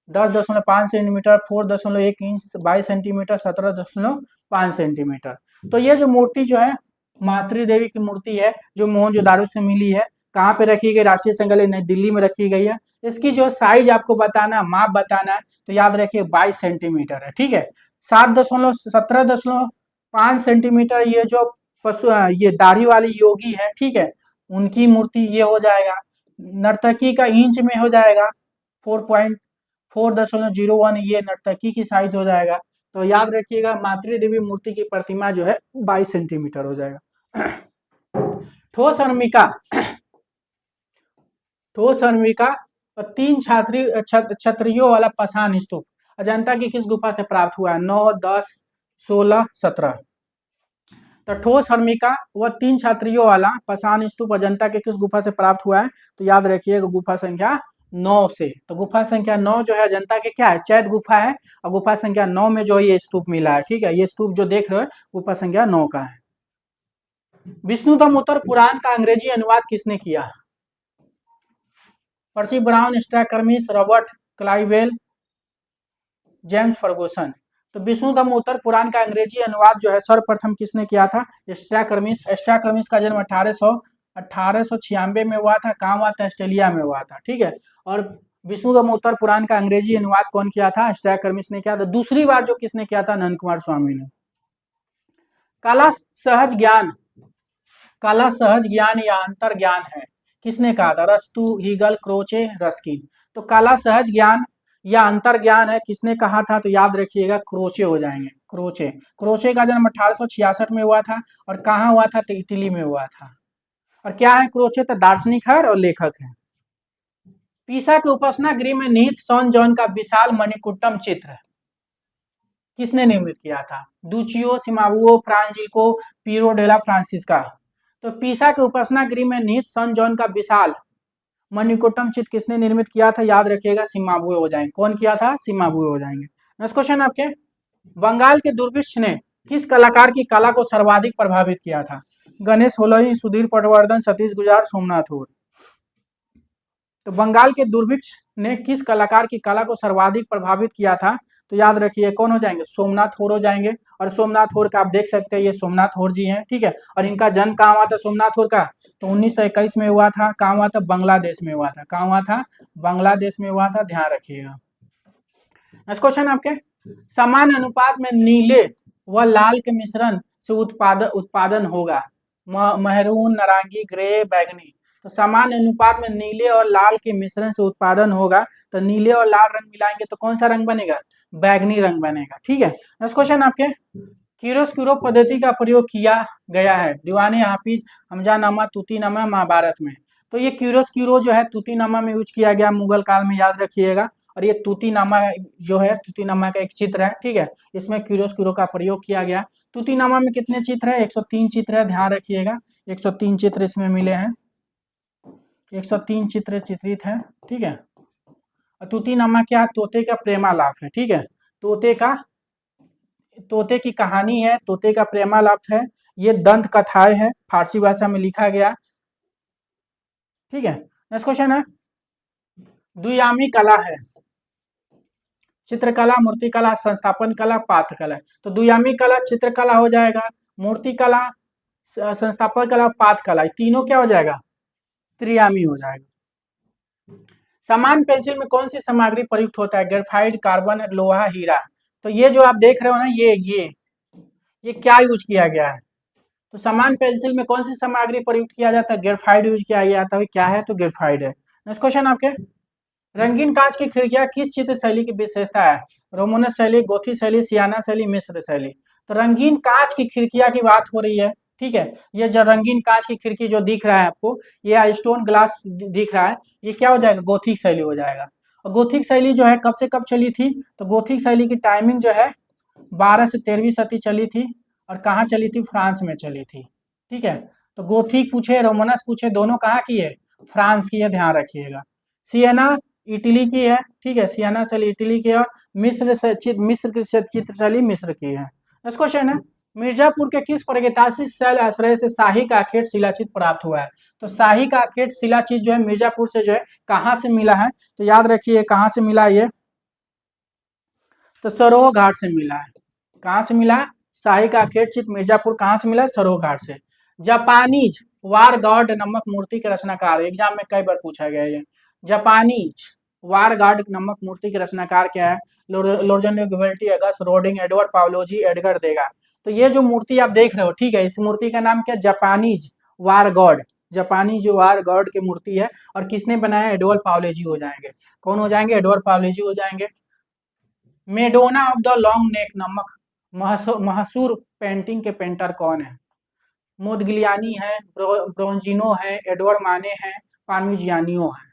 10.5 सेंटीमीटर, 4.1 इंच, 22 सेंटीमीटर, 17.5 सेंटीमीटर। तो ये जो मूर्ति जो है मातृ देवी की मूर्ति है जो मोहनजोदाड़ो से मिली है, कहाँ पे रखी गई? राष्ट्रीय संग्रहालय नई दिल्ली में रखी गई है। इसकी जो साइज आपको बताना, माप बताना है, तो याद रखिए 22 सेंटीमीटर है, ठीक है। 17.5 सेंटीमीटर ये जो ये दाढ़ी वाली योगी है, ठीक है, उनकी मूर्ति ये हो जाएगा। नर्तकी का इंच में हो जाएगा 4.01, ये नर्तकी की साइज हो जाएगा। तो याद रखिएगा मातृ देवी मूर्ति की प्रतिमा जो है 22 सेंटीमीटर हो जाएगा। ठोस अर्मिका और 3 छतरियों वाला पाषाण स्तूप अजंता की किस गुफा से प्राप्त हुआ है? 9, 10, 16, 17। तो ठोस अर्मिका व 3 छतरियों वाला पाषाण स्तूप अजंता के किस गुफा से प्राप्त हुआ है? तो याद रखिएगा गुफा संख्या 9 से। तो गुफा संख्या 9 जो है अजंता के क्या है? चैत गुफा है। और गुफा संख्या 9 में जो ये स्तूप मिला है, ठीक है। ये स्तूप जो देख रहे हो गुफा संख्या 9 का है। विष्णुधर्मोत्तर पुराण का अंग्रेजी अनुवाद किसने किया? पर्सी ब्राउन, स्ट्रैकर्मिस, रॉबर्ट क्लाइवेल, जेम्स फर्गुसन। तो विष्णुधर्मोत्तर पुराण का अंग्रेजी अनुवाद जो है सर्वप्रथम किसने किया था? स्ट्रैकर्मिस का जन्म 1896 में हुआ था। कहाँ हुआ था? ऑस्ट्रेलिया में हुआ था, ठीक है। और विष्णुधर्मोत्तर पुराण का अंग्रेजी अनुवाद कौन किया था? स्ट्रैकर्मिस ने किया था। दूसरी बार जो किसने किया था? नंद कुमार स्वामी ने। कला सहज ज्ञान, कला सहज ज्ञान या अंतर ज्ञान है, किसने कहा था? अरस्तु, हीगल, क्रोचे, रस्किन। तो कला सहज ज्ञान या अंतर ज्ञान है, किसने कहा था? तो याद रखिएगा क्रोचे हो जाएंगे, क्रोचे। क्रोचे का जन्म 1866 में हुआ था और कहाँ हुआ था? तो इटली में हुआ था। और क्या है क्रोचे? तो दार्शनिक है और लेखक है। पीसा के उपासना गृह में निहित सॉन जॉन का विशाल मणिकुट्टम चित्र किसने निर्मित किया था? दुचियो, सिमाबुओ, फ्रांजिल्को, पीरो डेला फ्रांसिस्का। तो पीसा के उपासना गृह में निहित सन जॉन का विशाल मणिकुट्टम चित्र किसने निर्मित किया था? याद रखिएगा सिमाबुए हो जाएंगे। कौन किया था? सिमाबुए हो जाएंगे। नेक्स्ट क्वेश्चन आपके, बंगाल के दुर्भिक्ष ने किस कलाकार की कला को सर्वाधिक प्रभावित किया था? गणेश होलोई, सुधीर पटवर्धन, सतीश गुजार, सोमनाथ होर। तो बंगाल के दुर्भिक्ष ने किस कलाकार की कला को सर्वाधिक प्रभावित किया था? तो याद रखिए कौन हो जाएंगे? सोमनाथ होर हो जाएंगे। और सोमनाथ होर का आप देख सकते हैं, ये सोमनाथ होर जी हैं, ठीक है। और इनका जन्म कहाँ हुआ था सोमनाथ होर का? तो 1921 में हुआ था। कहाँ हुआ था? बांग्लादेश में हुआ था। कहाँ हुआ था? बांग्लादेश में हुआ था, ध्यान रखिएगा। नेक्स्ट क्वेश्चन आपके, समान अनुपात में नीले व लाल के मिश्रण से उत्पादन होगा महरून, नारंगी, ग्रे, बैगनी। तो समान अनुपात में नीले और लाल के मिश्रण से उत्पादन होगा, तो नीले और लाल रंग मिलाएंगे तो कौन सा रंग बनेगा? बैगनी रंग बनेगा, ठीक है। नेक्स्ट क्वेश्चन आपके, किरोस्कुरो पद्धति का प्रयोग किया गया है दीवाने हाफिज, हमजानामा, तूतीनामा, महाभारत में। तो ये किरोस्कुरो जो है तूतीनामा में यूज किया गया मुगल काल में, याद रखिएगा। और ये तूतीनामा जो है, तूतीनामा का एक चित्र है, ठीक है। इसमें किरोस्कुरो का प्रयोग किया गया। तूतीनामा में कितने चित्र है? 103 चित्र है, ध्यान रखिएगा। 103 चित्र इसमें मिले हैं, 103 चित्र चित्रित है, ठीक है। तूतीनामा क्या? तोते का प्रेमालाप है, ठीक है। तोते की कहानी है, तोते का प्रेमालाप है। ये दंत कथाएं है, फारसी भाषा में लिखा गया, ठीक है। नेक्स्ट क्वेश्चन है, द्वियामी कला है, चित्रकला, मूर्तिकला, संस्थापन कला, पात्र कला। तो द्वियामी कला चित्रकला हो जाएगा, मूर्तिकला, संस्थापन कला, पात्र कला, तीनों क्या हो जाएगा? त्रियामी हो जाएगा। समान पेंसिल में कौन सी सामग्री प्रयुक्त होता है? ग्रेफाइट, कार्बन, लोहा, हीरा। तो ये जो आप देख रहे हो ना, ये क्या यूज किया गया है? तो समान पेंसिल में कौन सी सामग्री प्रयुक्त किया जाता है? ग्रेफाइट यूज किया जाता है। क्या है? तो ग्रेफाइट है। नेक्स्ट क्वेश्चन आपके, रंगीन कांच की खिड़कियां किस चित्र शैली की विशेषता है? रोमानस शैली, गोथिक शैली, सियाना शैली, मिस्र शैली। तो रंगीन कांच की खिड़कियां की बात हो रही है, ठीक है। ये जो रंगीन कांच की खिड़की जो दिख रहा है आपको, ये स्टोन ग्लास दिख रहा है, ये क्या हो जाएगा? गोथिक शैली हो जाएगा। और गोथिक शैली जो है कब से कब चली थी? तो गोथिक शैली की टाइमिंग जो है 12 से 13वीं सदी चली थी। और कहाँ चली थी? फ्रांस में चली थी, ठीक है। तो गोथिक पूछे, रोमानस पूछे, दोनों कहाँ की है? फ्रांस की है, ध्यान रखिएगा। सियना इटली की है, ठीक है। सियाना शैली इटली की है। और मिस्र की चित्र शैली मिस्र की है। नेक्स्ट क्वेश्चन है, मिर्जापुर के किस प्रागैतिहासिक शैल आश्रय से शाही काकेट शिलाचित्र प्राप्त हुआ है? तो शाही काकेट शिलाचित्र जो है मिर्जापुर से जो है कहाँ से मिला है? तो याद रखिए कहाँ से मिला ये? तो सरोह घाट से मिला है। कहाँ से मिला है? शाही काकेट चित्र मिर्जापुर कहाँ से मिला है? सरोह घाट से। जापानीज वार गॉड नमक मूर्ति के रचनाकार, एग्जाम में कई बार पूछा गया है। जापानीज वार गॉड नमक मूर्ति के रचनाकार क्या है? Lorenzo Ghiberti, August Rodin, Edward पावलोजी, एडगर देगा। तो ये जो मूर्ति आप देख रहे हो, ठीक है, इस मूर्ति का नाम क्या? जापानीज वार गॉड, जापानी जो वार गॉड की मूर्ति है। और किसने बनाया? एडवर्ड पावलोजी हो जाएंगे। कौन हो जाएंगे? एडवर्ड पावलोजी हो जाएंगे। Madonna of the long neck नमक मशहूर पेंटिंग के पेंटर कौन है? मोदगिलियानी है, ब्रोंजिनो है, एडवर्ड माने हैं, पार्मिजियानियो है।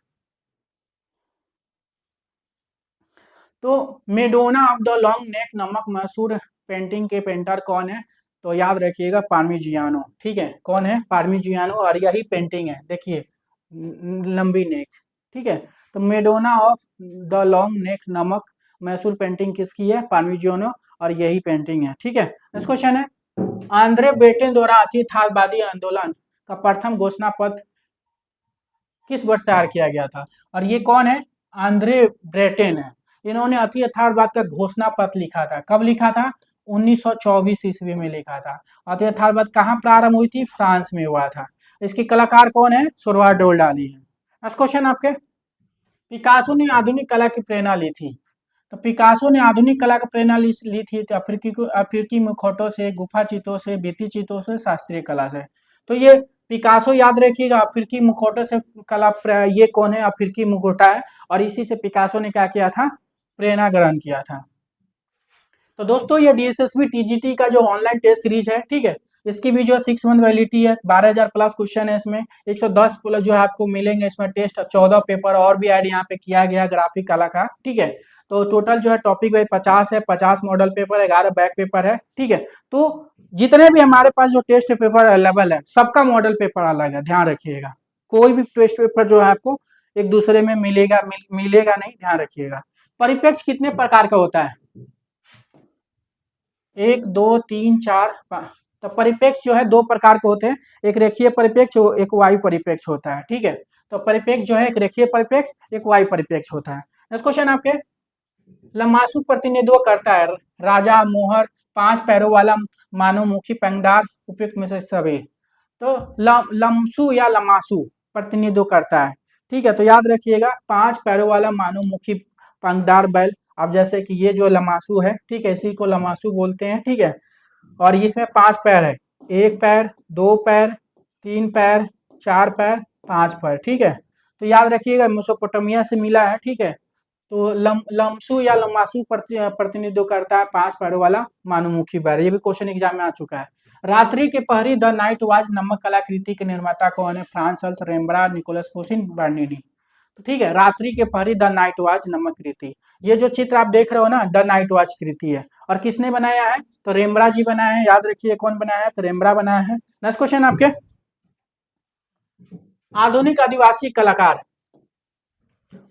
तो Madonna of the long neck नमक मशहूर पेंटिंग के पेंटर कौन है? तो याद रखिएगा पार्मिजियानो, ठीक है। कौन है? पार्मिजियानो। और यही पेंटिंग है, देखिए लंबी नेक, ठीक है। तो Madonna of the long neck नमक मैसूर पेंटिंग किसकी है? पार्मिजियानो। और यही पेंटिंग है, ठीक है। नेक्स्ट क्वेश्चन है, आंद्रे बेटेन द्वारा अतिथावादी आंदोलन का प्रथम घोषणा पत्र किस वर्ष तैयार किया गया था? और ये कौन है? आंद्रे ब्रेटेन है। इन्होंने अति यथार्थवाद का घोषणा पत्र लिखा था। कब लिखा था? 1924 ईस्वी में लिखा था। अति यथार्थवाद कहाँ प्रारंभ हुई थी? फ्रांस में हुआ था। इसके कलाकार कौन है? सल्वाडोर डाली है। नेक्स्ट क्वेश्चन आपके, पिकासो ने आधुनिक कला की प्रेरणा ली थी। तो पिकासो ने आधुनिक कला का प्रेरणा ली थी तो अफ्रीकी मुखौटों से, गुफा चित्रों से, भित्ति चित्रों से, शास्त्रीय कला से। तो ये पिकासो याद रखिएगा, अफ्रीकी मुखौटों से ये कौन है? अफ्रीकी मुखौटा है, और इसी से पिकासो ने क्या किया था? प्रेरणा ग्रहण किया था। तो दोस्तों ये डीएसएसबी टीजीटी का जो ऑनलाइन टेस्ट सीरीज है, ठीक है, इसकी भी जो 6 मंथ वैलिडिटी है, 12,000 प्लस क्वेश्चन है इसमें, 110 प्लस जो है आपको मिलेंगे इसमें टेस्ट, 14 पेपर और भी ऐड यहाँ पे किया गया ग्राफिक कला का, ठीक है। तो टोटल जो है टॉपिक वाइज 50 है, 50 मॉडल पेपर, 11 बैक पेपर है, ठीक है। तो जितने भी हमारे पास जो टेस्ट पेपर अवेलेबल है, सबका मॉडल पेपर अलग है, ध्यान रखिएगा। कोई भी टेस्ट पेपर जो है आपको एक दूसरे में मिलेगा नहीं, ध्यान रखिएगा। परिप्रेक्ष्य कितने प्रकार का होता है? 1 2 3 4 5। तो परिप्रेक्ष्य जो है 2 प्रकार के होते हैं, एक रेखीय परिप्रेक्ष्य, एक वायु परिप्रेक्ष्य होता है, ठीक है। तो परिप्रेक्ष्य जो है एक रेखीय परिप्रेक्ष्य, एक वायु परिप्रेक्ष्य होता है। नेक्स्ट क्वेश्चन आपके, लमासु प्रतिनिधित्व करता है राजा, मोहर, 5 पैरों वाला मानवमुखी, पंखदार, उपयुक्त में से सभी। तो लमसु या लमासु प्रतिनिधित्व करता है, ठीक है। तो याद रखिएगा, 5 पैरों वाला मानवमुखी पंखदार बैल। अब जैसे कि ये जो लमासु है, ठीक है, इसी को लमासु बोलते हैं, ठीक है। और इसमें 5 पैर है, 1 पैर, 2 पैर, 3 पैर, 4 पैर, 5 पैर, ठीक है। तो याद रखिएगा मेसोपोटामिया से मिला है, ठीक है। तो लमसु या लमासु प्रतिनिधित्व करता है 5 पैरों वाला मानवमुखी बैल। ये भी क्वेश्चन एग्जाम में आ चुका है। रात्रि के पहरी द नाइट वॉच नमक कलाकृति के निर्माता कौन है? Frans Hals, Rembrandt, Nicolas Poussin, Bernini. तो ठीक है, रात्रि के पहरी द नाइट वॉच नमक कृति। ये जो चित्र आप देख रहे हो ना, द नाइट वॉच कृति है, और किसने बनाया है? तो रेम्ब्रा जी बनाया है, याद रखिए कौन बनाया है? तो रेम्ब्रा बनाया है। नेक्स्ट क्वेश्चन आपके, आधुनिक आदिवासी कलाकार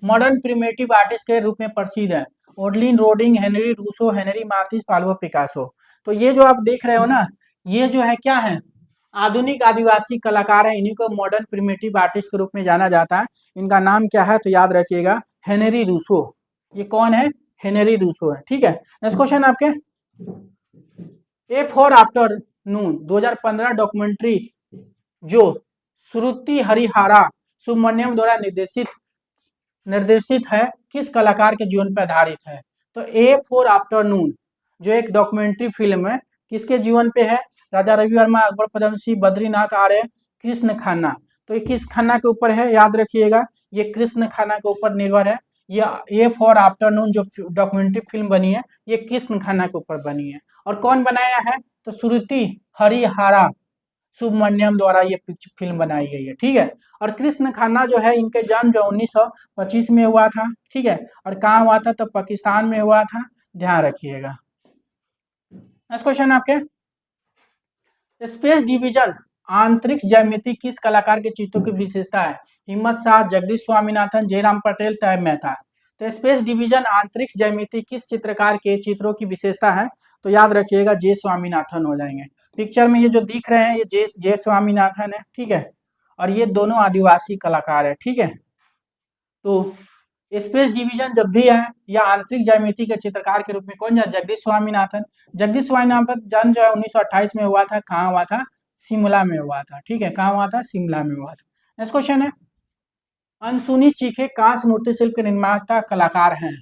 मॉडर्न प्रिमेटिव आर्टिस्ट के रूप में प्रसिद्ध है। ओडलिन Rodin, Henri Rousseau, Henri Matisse, Pablo Picasso. तो ये जो आप देख रहे हो ना, ये जो है क्या है? आधुनिक आदिवासी कलाकार है, इन्हीं को मॉडर्न प्रिमेटिव आर्टिस्ट के रूप में जाना जाता है। इनका नाम क्या है? तो याद रखिएगा, हेनरी रूसो। ये कौन है? हेनरी रूसो है, ठीक है। नेक्स्ट क्वेश्चन आपके, ए फॉर आफ्टरनून 2015 डॉक्यूमेंट्री जो श्रुति हरिहरा सुब्रमण्यम द्वारा निर्देशित है, किस कलाकार के जीवन पर आधारित है? तो ए फॉर आफ्टरनून जो एक डॉक्यूमेंट्री फिल्म है, किसके जीवन पे है? राजा रवि वर्मा, अकबर पदमसी, बद्रीनाथ आर्य, कृष्ण खन्ना। तो ये किस खन्ना के ऊपर है? याद रखिएगा, ये कृष्ण खन्ना के ऊपर निर्भर है। ये फॉर आफ्टरनून जो डॉक्यूमेंट्री फिल्म बनी है, ये कृष्ण खन्ना के ऊपर बनी है। और कौन बनाया है? तो श्रुति हरिहरा सुब्रमण्यम द्वारा ये फिल्म बनाई गई है, ठीक है। और कृष्ण खन्ना जो है, इनके जन्म जो 1925 में हुआ था, ठीक है। और कहाँ हुआ था? तो पाकिस्तान में हुआ था, ध्यान रखिएगा। नेक्स्ट क्वेश्चन आपके, स्पेस डिवीजन आंतरिक ज्यामिति किस कलाकार के चित्रों की विशेषता है? हिम्मत शाह, जगदीश स्वामीनाथन, जयराम पटेल, तैयब मेहता। तो स्पेस डिवीजन आंतरिक ज्यामिति किस चित्रकार के चित्रों की विशेषता है? तो याद रखिएगा, जे स्वामीनाथन हो जाएंगे। पिक्चर में ये जो दिख रहे हैं, ये जे स्वामीनाथन है, ठीक है। और ये दोनों आदिवासी कलाकार है, ठीक है। तो स्पेस डिवीजन जब भी है या आंतरिक ज्यामिति के चित्रकार के रूप में कौन है? जगदीश स्वामीनाथन। जगदीश स्वामीनाथन जन्म जो है 1928 में हुआ था, कहाँ हुआ था? शिमला में हुआ था, ठीक है। कहाँ हुआ था? शिमला में हुआ था। नेक्स्ट क्वेश्चन है, अनसुनी चीखे कांस्य मूर्ति शिल्प के निर्माता कलाकार हैं?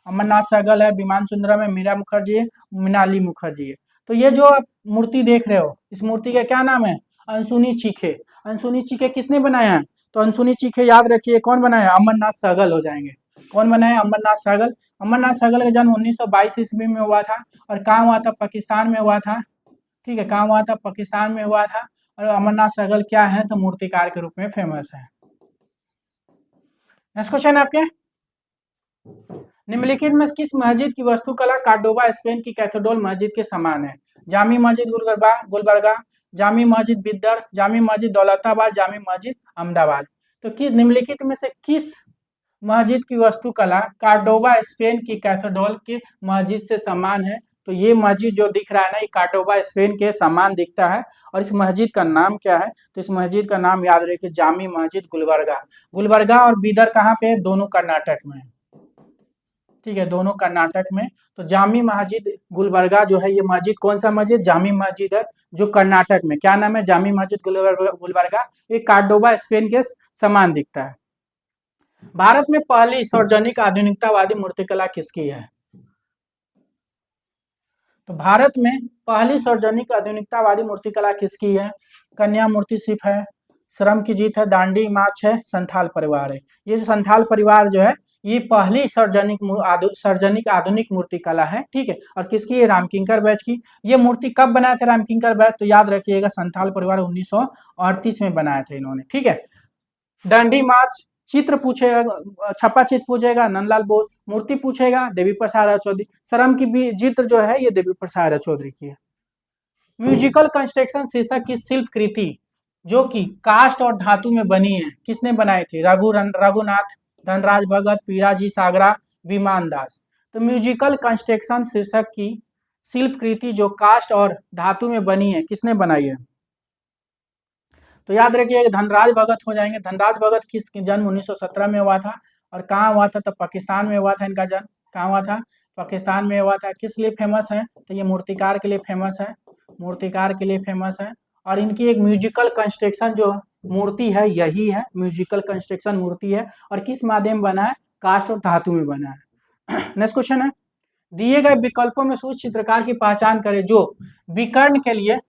अमरनाथ सहगल है, विमान सुंदरम है, मीरा मुखर्जी है, मृणाली मुखर्जी है। तो ये जो आप मूर्ति देख रहे हो, इस मूर्ति का क्या नाम है? अनसुनी चीखे। अनसुनी चीखे किसने बनाया है? तो अनसुनी चीखे याद रखिए कौन बनाया? अमरनाथ सहगल हो जाएंगे। कौन बनाया? अमरनाथ सहगल। अमरनाथ सहगल का जन्म 1922 ईस्वी में हुआ था, और कहाँ हुआ था? पाकिस्तान में हुआ था, ठीक है। कहाँ हुआ था? पाकिस्तान में हुआ था। और अमरनाथ सहगल क्या है? तो मूर्तिकार के रूप में फेमस है। नेक्स्ट क्वेश्चन आपके, निम्नलिखित में किस मस्जिद की वास्तुकला कार्डोबा स्पेन की कैथेड्रल मस्जिद के समान है? जामी मस्जिद गुलबर्गा, जामी मस्जिद बिद्दर, जामी मस्जिद दौलताबाद, जामी मस्जिद अहमदाबाद। तो निम्नलिखित में से किस मस्जिद की वास्तुकला कार्डोबा स्पेन की कैथेड्रल की मस्जिद से समान है? तो ये मस्जिद जो दिख रहा है ना, ये कार्डोबा स्पेन के समान दिखता है। और इस मस्जिद का नाम क्या है? तो इस मस्जिद का नाम याद रखिए, जामी मस्जिद गुलबर्गा। गुलबर्गा और बीदर कहाँ पे? दोनों कर्नाटक में, ठीक है, दोनों कर्नाटक में। तो जामी मस्जिद गुलबर्गा जो है, ये मस्जिद कौन सा मस्जिद? जामी मस्जिद है, जो कर्नाटक में। क्या नाम है? जामी मस्जिद गुलबर्गा। ये कार्डोबा स्पेन के समान दिखता है। भारत में पहली सार्वजनिक आधुनिकतावादी मूर्तिकला किसकी है? तो भारत में पहली सार्वजनिक आधुनिकतावादी मूर्तिकला किसकी है? कन्या मूर्ति शिल्प है, श्रम की जीत है, दांडी मार्च है, संथाल परिवार है। ये जो संथाल परिवार जो है ये पहली सार्वजनिक आधुनिक मूर्तिकला है, ठीक है। और किसकी है? रामकिंकर बैच की। ये मूर्ति कब बनाए थे रामकिंकर बैच? तो याद रखिएगा संथाल परिवार 1938 में बनाए थे इन्होंने, ठीक है। दांडी मार्च चित्र पूछेगा, छप्पा चित्र पूछेगा नंदलाल बोस, मूर्ति पूछेगा देवी प्रसाद राय चौधरी, श्रम की भी चित्र जो है ये देवी प्रसाद राय चौधरी की है। म्यूजिकल कंस्ट्रक्शन शीर्षक की शिल्प कृति जो कि कास्ट और धातु में बनी है किसने बनाए थे? रघुनाथ, धनराज भगत, पीराजी सागरा, विमान दास। तो म्यूजिकल कंस्ट्रक्शन शीर्षक की शिल्प कृति जो कास्ट और धातु में बनी है किसने बनाई है? तो याद रखिए धनराज भगत हो जाएंगे। धनराज भगत किस जन्म 1917 में हुआ था और कहाँ हुआ था? तो पाकिस्तान में हुआ था इनका जन्म। कहाँ हुआ था? पाकिस्तान में हुआ था। किस लिए फेमस है? तो ये मूर्तिकार के लिए फेमस है, मूर्तिकार के लिए फेमस है। और इनकी एक म्यूजिकल कंस्ट्रक्शन जो मूर्ति है यही है, म्यूजिकल कंस्ट्रक्शन मूर्ति है। और किस माध्यम बना है? कास्ट और धातु में बना है। नेक्स्ट क्वेश्चन है, दिए गए विकल्पों में से उस चित्रकार की पहचान करें जो विकर्ण के लिए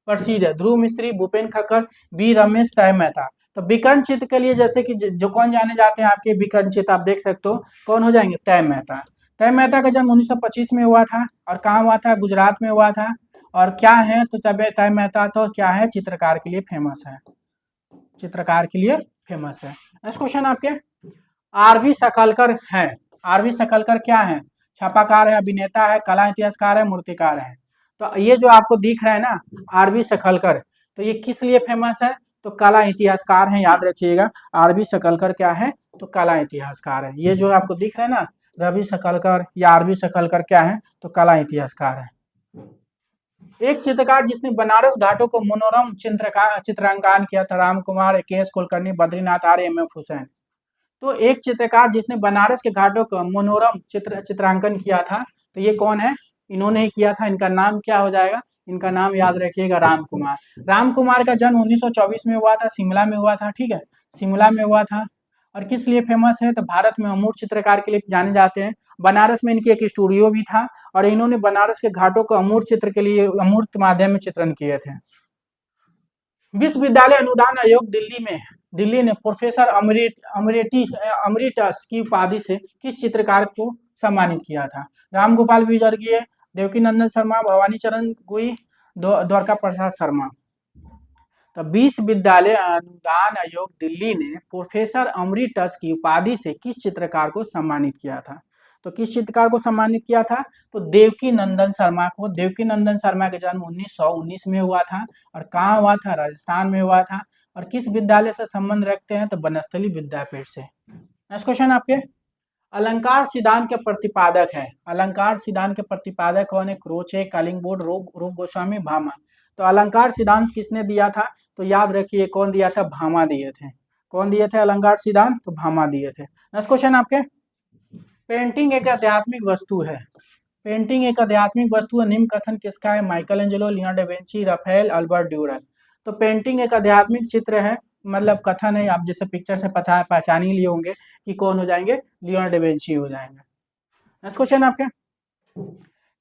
प्रसिद्ध है। ध्रुव मिस्त्री, भूपेन खक्कर, बी रमेश, तय मेहता। तो विकर्ण चित्र के लिए जैसे कि जो कौन जाने जाते हैं आपके विकर्ण चित्र आप देख सकते हो, कौन हो जाएंगे? तय मेहता। तय मेहता का जन्म 1925 में हुआ था और कहाँ हुआ था? गुजरात में हुआ था। और क्या है? तो तय मेहता तो क्या है? चित्रकार के लिए फेमस है, चित्रकार के लिए फेमस है। नेक्स्ट क्वेश्चन आपके, आरबी सकलकर है। आरबी सकलकर क्या है? छापाकार है, अभिनेता है, कला इतिहासकार है, मूर्तिकार है। तो ये जो आपको दिख रहा है ना आरबी सकलकर, तो ये किस लिए फेमस है? तो कला इतिहासकार है, याद रखिएगा। आरबी सकलकर क्या है? तो कला इतिहासकार है। ये जो आपको दिख रहा है ना रवि सकलकर या आरबी सकलकर क्या है? तो कला इतिहासकार है। एक चित्रकार जिसने बनारस घाटों को मनोरम चित्रांकन किया था, राम कुमार, के एस कुलकर्णी, बद्रीनाथ आर्य, एम एफ हुसैन। तो एक चित्रकार जिसने बनारस के घाटों का मनोरम चित्रांकन किया था, तो ये कौन है? इन्होंने ही किया था। इनका नाम क्या हो जाएगा? इनका नाम याद रखिएगा राम कुमार। राम कुमार का जन्म 1924 में हुआ था, शिमला में हुआ था, ठीक है, शिमला में हुआ था। और किस लिए फेमस है? तो भारत में अमूर्त चित्रकार के लिए जाने जाते हैं। बनारस में इनकी एक स्टूडियो भी था और इन्होंने बनारस के घाटों को अमूर्त चित्र के लिए अमूर्त माध्यम में चित्रण किए थे। विश्वविद्यालय अनुदान आयोग दिल्ली ने प्रोफेसर अमरिटस की उपाधि से किस चित्रकार को सम्मानित किया था? रामगोपाल विजयवर्गीय, देवकी नंदन शर्मा, भवानी चरण गुई, द्वारका प्रसाद शर्मा। तो विश्वविद्यालय अनुदान आयोग दिल्ली ने प्रोफेसर अमरिटस की उपाधि से किस चित्रकार को सम्मानित किया था? तो किस चित्रकार को सम्मानित किया था? तो देवकी नंदन शर्मा को। देवकी नंदन शर्मा का जन्म 1919 में हुआ था और कहाँ हुआ था? राजस्थान में हुआ था। और किस विद्यालय से संबंध रखते हैं? तो बनस्थली विद्यापीठ से। नेक्स्ट क्वेश्चन आपके, अलंकार सिद्धांत के प्रतिपादक है। अलंकार सिद्धांत के प्रतिपादक कौन है? क्रोचे, कालिंगबोर्ड, रूप गोस्वामी, भामा। तो अलंकार सिद्धांत किसने दिया था? तो याद रखिए कौन दिया था? भामा दिए थे। कौन दिए थे अलंकार सिद्धांत? तो भामा दिए थे। नेक्स्ट क्वेश्चन आपके, पेंटिंग एक आध्यात्मिक वस्तु है। पेंटिंग एक आध्यात्मिक वस्तु है, निम्न कथन किसका है? Michelangelo, Leonardo da Vinci, Raphael, Albert Durer. तो पेंटिंग एक आध्यात्मिक चित्र है, मतलब कथन है, आप जैसे पिक्चर से पहचान ही लिए होंगे कि कौन हो जाएंगे? लियोनार्डो दा विंची हो जाएंगे। नेक्स्ट क्वेश्चन आपके,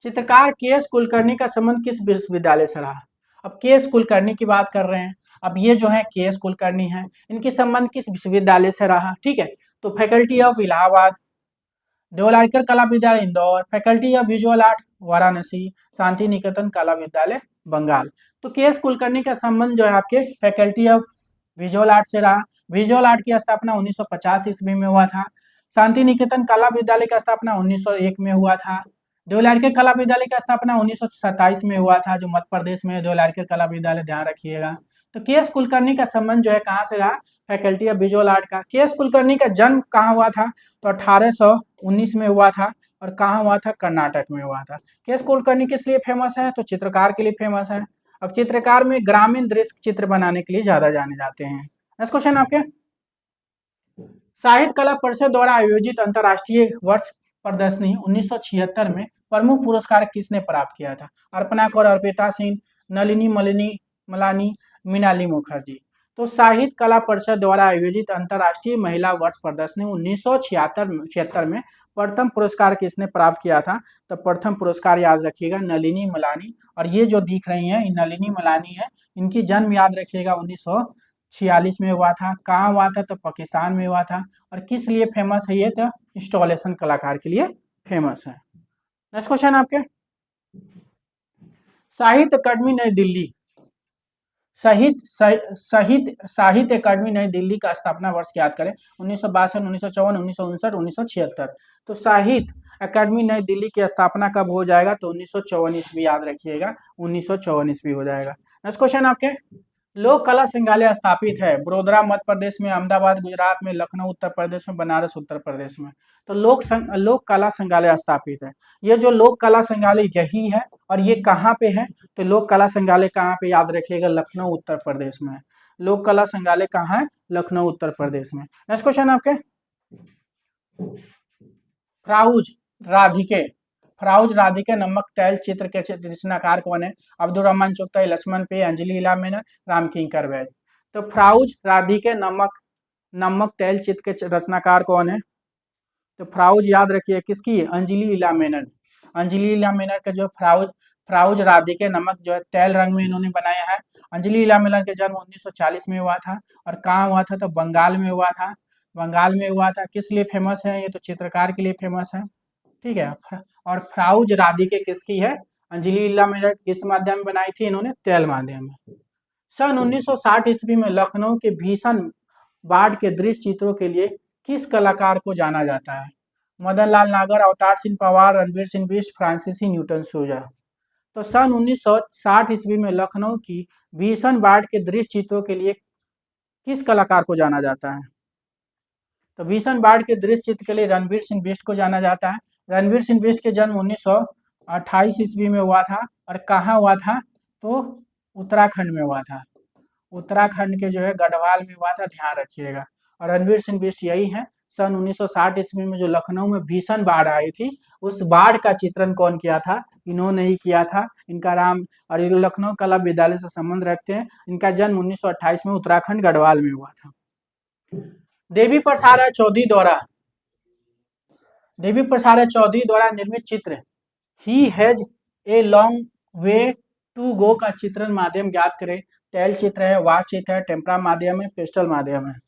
चित्रकार के एस कुलकर्णी का संबंध किस विश्वविद्यालय से रहा? अब के एस कुलकर्णी की बात कर रहे हैं। अब ये जो है के एस कुलकर्णी है, इनके संबंध किस विश्वविद्यालय से रहा? ठीक है, तो फैकल्टी ऑफ इलाहाबाद, देवलालीकर कला विद्यालय Indore, faculty of visual art Varanasi, Shantiniketan कला विद्यालय बंगाल। तो के एस कुलकर्णी का संबंध जो है आपके फैकल्टी ऑफ विजुअल आर्ट से रहा। विजुअल आर्ट की स्थापना 1950 ईस्वी में हुआ था। शांति निकेतन कला विद्यालय की स्थापना 1901 में हुआ था। देवलालीकर कला विद्यालय की स्थापना 1927 में हुआ था, जो मध्य प्रदेश में देवलालीकर कला विद्यालय, ध्यान रखिएगा। तो के एस कुलकर्णी का संबंध जो है कहाँ से रहा? फैकल्टी ऑफ विजुअल आर्ट का। के एस कुलकर्णी का जन्म कहाँ हुआ था? तो 1819 में हुआ था और कहाँ हुआ था? कर्नाटक में हुआ था। के एस कुलकर्णी किस लिए फेमस है? तो चित्रकार के लिए फेमस है। अब चित्रकार में ग्रामीण दृश्य चित्र बनाने के लिए ज्यादा जाने जाते हैं। नेक्स्ट क्वेश्चन आपके, साहित्य कला परिषद द्वारा आयोजित अंतर्राष्ट्रीय वर्ष प्रदर्शनी 1976 में प्रमुख पुरस्कार किसने प्राप्त किया था? अर्पणा कौर, अर्पिता सिंह, नलिनी मलानी, मीनाली मुखर्जी। तो साहित्य कला परिषद द्वारा आयोजित अंतर्राष्ट्रीय महिला वर्ष प्रदर्शनी 1976 में प्रथम पुरस्कार किसने प्राप्त किया था? तो प्रथम पुरस्कार याद रखिएगा नलिनी मलानी। और ये जो दिख रही हैं ये नलिनी मलानी है, इनकी जन्म याद रखिएगा 1946 में हुआ था। कहाँ हुआ था? तो पाकिस्तान में हुआ था। और किस लिए फेमस है ये? तो इंस्टॉलेशन कलाकार के लिए फेमस है। नेक्स्ट क्वेश्चन आपके, साहित्य अकादमी नई दिल्ली, साहित्य अकादमी नई दिल्ली का स्थापना वर्ष याद करें। 1962, 1954, 1959, 1976। तो साहित्य अकादमी नई दिल्ली की स्थापना कब हो जाएगा? तो 1954 ईस्वी याद रखिएगा, 1954 ईस्वी हो जाएगा। नेक्स्ट क्वेश्चन आपके, लोक कला संग्रहालय स्थापित है वडोदरा मध्य प्रदेश में, अहमदाबाद गुजरात में, लखनऊ उत्तर प्रदेश में, बनारस उत्तर प्रदेश में। तो लोक कला संग्रहालय स्थापित है। ये जो लोक कला संग्रहालय यही है। और ये कहाँ पे है? तो लोक कला संग्रहालय कहाँ पे याद रखिएगा? लखनऊ उत्तर प्रदेश में। लोक कला संग्रहालय कहाँ है? लखनऊ उत्तर प्रदेश में। नेक्स्ट क्वेश्चन आपके, फ्राउज राधिके, फ्राउज राधिके नमक तैल चित्र के रचनाकार कौन है? अब्दुल रहमान चुगताई, लक्ष्मण पे, अंजलि इला मेनन, राम किंकर वैद। तो फ्राउज राधिके नमक तैल चित्र के रचनाकार कौन है? तो फ्राउज याद रखिए किसकी? अंजलि इला मेनन। अंजलि इला मेनन का जो फ्राउज राधिके नमक जो है तैल रंग में इन्होंने बनाया है। अंजलि इला मेनन का जन्म 1940 में हुआ था। और कहाँ हुआ था? तो बंगाल में हुआ था। बंगाल में हुआ था। किस लिए फेमस है? ये तो चित्रकार के लिए फेमस है। ठीक है। और फ्राउज राधिके किसकी है? अंजलि इला मेनन किस माध्यम में बनाई थी इन्होंने? तैल माध्यम में। सन 1960 ईस्वी में लखनऊ के भीषण बाढ़ के दृश्य चित्रों के लिए किस कलाकार को जाना जाता है? मदन लाल नागर, अवतार सिंह पवार, रणवीर सिंह बिष्ट, फ्रांसीसी न्यूटन सूजा। तो सन 1960 ईस्वी में लखनऊ की भीषण बाढ़ के दृश्य चित्रों के लिए किस कलाकार को जाना जाता है? तो भीषण बाढ़ के दृश्य चित्र के लिए रणवीर सिंह बिष्ट को जाना जाता है। रणवीर सिंह बिष्ट के जन्म 1928 ईस्वी में हुआ था। और कहाँ हुआ था? तो उत्तराखंड में हुआ था। उत्तराखंड के जो है गढ़वाल में हुआ था, ध्यान रखिएगा। और रणवीर सिंह बिष्ट यही है। सन 1960 ईस्वी में जो लखनऊ में भीषण बाढ़ आई थी, उस बाढ़ का चित्रण कौन किया था? इन्होंने ही किया था। इनका नाम, और ये लखनऊ कला विद्यालय से संबंध रखते हैं। इनका जन्म 1928 में उत्तराखंड गढ़वाल में हुआ था। देवी प्रसाद राय चौधरी द्वारा निर्मित चित्र he has a long way to go का चित्रण माध्यम ज्ञात करें। तैल चित्र है, वाश चित्र है, टेम्परा माध्यम है, पेस्टल माध्यम है।